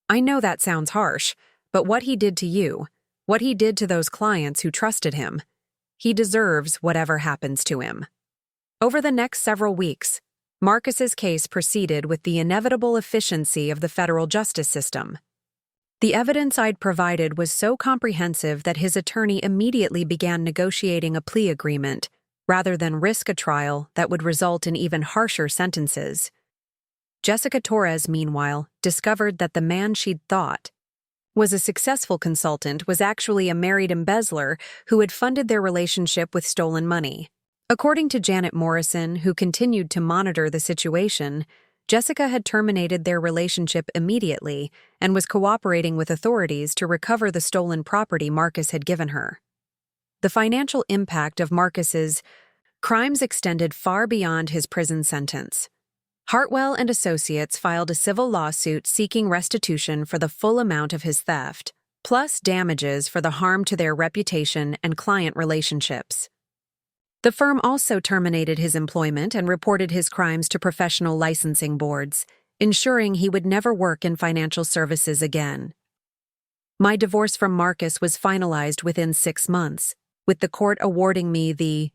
I know that sounds harsh, but what he did to you, what he did to those clients who trusted him, he deserves whatever happens to him. Over the next several weeks, Marcus's case proceeded with the inevitable efficiency of the federal justice system. The evidence I'd provided was so comprehensive that his attorney immediately began negotiating a plea agreement, rather than risk a trial that would result in even harsher sentences. Jessica Torres, meanwhile, discovered that the man she'd thought was a successful consultant was actually a married embezzler who had funded their relationship with stolen money. According to Janet Morrison, who continued to monitor the situation, Jessica had terminated their relationship immediately and was cooperating with authorities to recover the stolen property Marcus had given her. The financial impact of Marcus's crimes extended far beyond his prison sentence. Hartwell Associates filed a civil lawsuit seeking restitution for the full amount of his theft, plus damages for the harm to their reputation and client relationships. The firm also terminated his employment and reported his crimes to professional licensing boards, ensuring he would never work in financial services again. My divorce from Marcus was finalized within 6 months, with the court awarding me the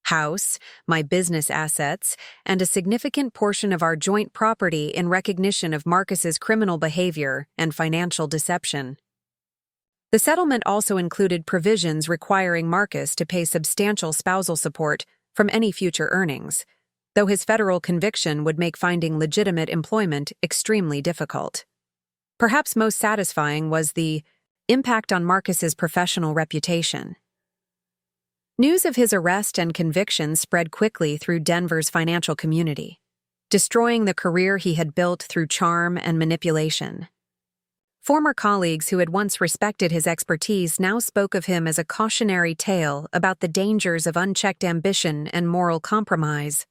house, my business assets, and a significant portion of our joint property in recognition of Marcus's criminal behavior and financial deception. The settlement also included provisions requiring Marcus to pay substantial spousal support from any future earnings, though his federal conviction would make finding legitimate employment extremely difficult. Perhaps most satisfying was the impact on Marcus's professional reputation. News of his arrest and conviction spread quickly through Denver's financial community, destroying the career he had built through charm and manipulation. Former colleagues who had once respected his expertise now spoke of him as a cautionary tale about the dangers of unchecked ambition and moral compromise.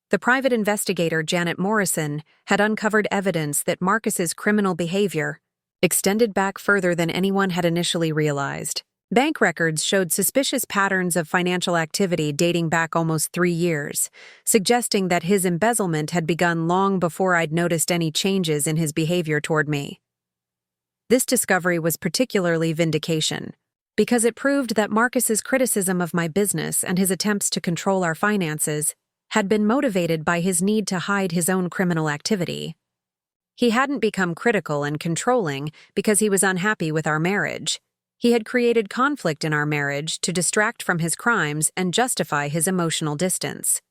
The private investigator Janet Morrison had uncovered evidence that Marcus's criminal behavior extended back further than anyone had initially realized. Bank records showed suspicious patterns of financial activity dating back almost 3 years, suggesting that his embezzlement had begun long before I'd noticed any changes in his behavior toward me. This discovery was particularly vindication, because it proved that Marcus's criticism of my business and his attempts to control our finances had been motivated by his need to hide his own criminal activity. He hadn't become critical and controlling because he was unhappy with our marriage. He had created conflict in our marriage to distract from his crimes and justify his emotional distance.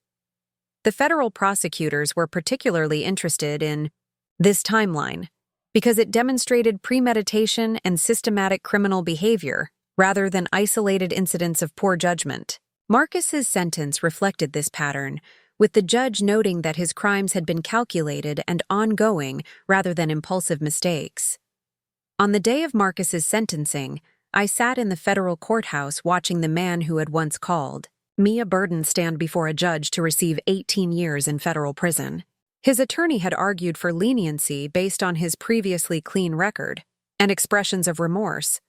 The federal prosecutors were particularly interested in this timeline because it demonstrated premeditation and systematic criminal behavior rather than isolated incidents of poor judgment. Marcus's sentence reflected this pattern, with the judge noting that his crimes had been calculated and ongoing rather than impulsive mistakes. On the day of Marcus's sentencing, I sat in the federal courthouse watching the man who had once called me a burden stand before a judge to receive 18 years in federal prison. His attorney had argued for leniency based on his previously clean record and expressions of remorse,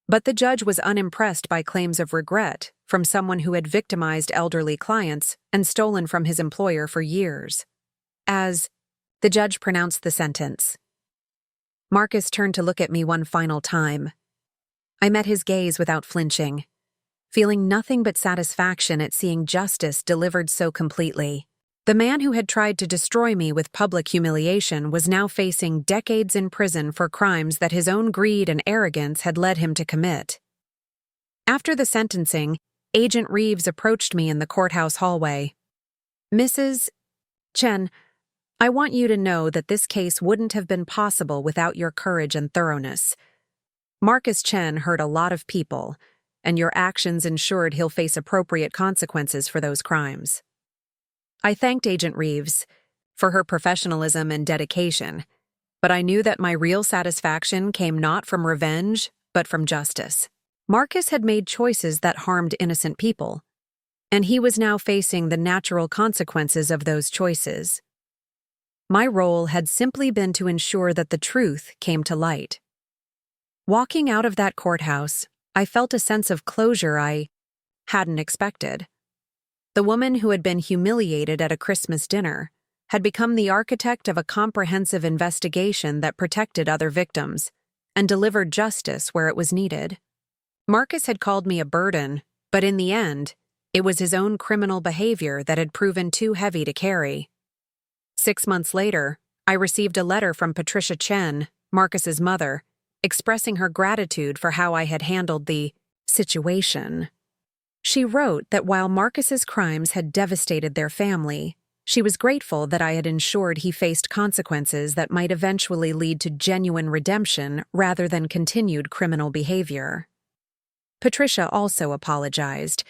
but the judge was unimpressed by claims of regret from someone who had victimized elderly clients and stolen from his employer for years. As the judge pronounced the sentence, Marcus turned to look at me one final time. I met his gaze without flinching, feeling nothing but satisfaction at seeing justice delivered so completely. The man who had tried to destroy me with public humiliation was now facing decades in prison for crimes that his own greed and arrogance had led him to commit. After the sentencing, Agent Reeves approached me in the courthouse hallway. "Mrs. Chen, I want you to know that this case wouldn't have been possible without your courage and thoroughness. Marcus Chen hurt a lot of people, and your actions ensured he'll face appropriate consequences for those crimes." I thanked Agent Reeves for her professionalism and dedication, but I knew that my real satisfaction came not from revenge, but from justice. Marcus had made choices that harmed innocent people, and he was now facing the natural consequences of those choices. My role had simply been to ensure that the truth came to light. Walking out of that courthouse, I felt a sense of closure I hadn't expected. The woman who had been humiliated at a Christmas dinner had become the architect of a comprehensive investigation that protected other victims and delivered justice where it was needed. Marcus had called me a burden, but in the end, it was his own criminal behavior that had proven too heavy to carry. 6 months later, I received a letter from Patricia Chen, Marcus's mother, expressing her gratitude for how I had handled the situation. She wrote that while Marcus's crimes had devastated their family, she was grateful that I had ensured he faced consequences that might eventually lead to genuine redemption rather than continued criminal behavior. Patricia also apologized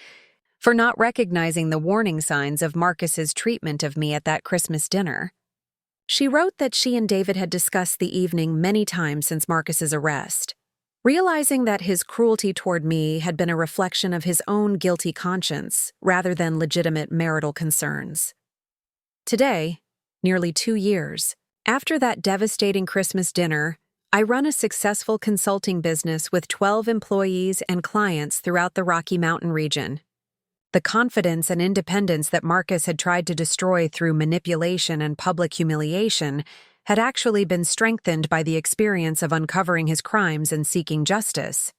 for not recognizing the warning signs of Marcus's treatment of me at that Christmas dinner. She wrote that she and David had discussed the evening many times since Marcus's arrest, realizing that his cruelty toward me had been a reflection of his own guilty conscience rather than legitimate marital concerns. Today, nearly 2 years after that devastating Christmas dinner, I run a successful consulting business with 12 employees and clients throughout the Rocky Mountain region. The confidence and independence that Marcus had tried to destroy through manipulation and public humiliation had actually been strengthened by the experience of uncovering his crimes and seeking justice.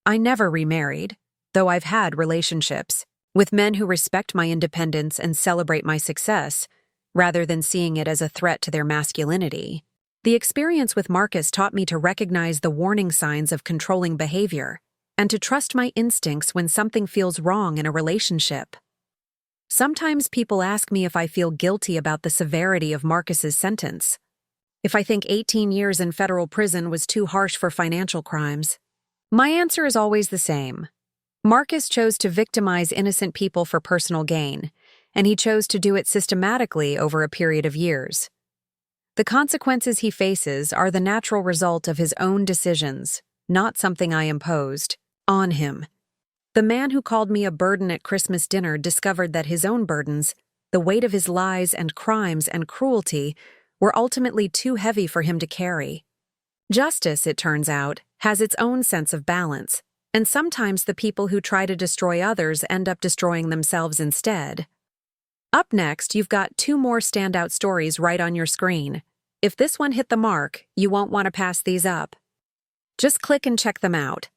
I never remarried, though I've had relationships with men who respect my independence and celebrate my success, rather than seeing it as a threat to their masculinity. The experience with Marcus taught me to recognize the warning signs of controlling behavior and to trust my instincts when something feels wrong in a relationship. Sometimes people ask me if I feel guilty about the severity of Marcus's sentence, if I think 18 years in federal prison was too harsh for financial crimes. My answer is always the same. Marcus chose to victimize innocent people for personal gain, and he chose to do it systematically over a period of years. The consequences he faces are the natural result of his own decisions, not something I imposed on him. The man who called me a burden at Christmas dinner discovered that his own burdens, the weight of his lies and crimes and cruelty, were ultimately too heavy for him to carry. Justice, it turns out, has its own sense of balance, and sometimes the people who try to destroy others end up destroying themselves instead. Up next, you've got 2 more standout stories right on your screen. If this one hit the mark, you won't want to pass these up. Just click and check them out.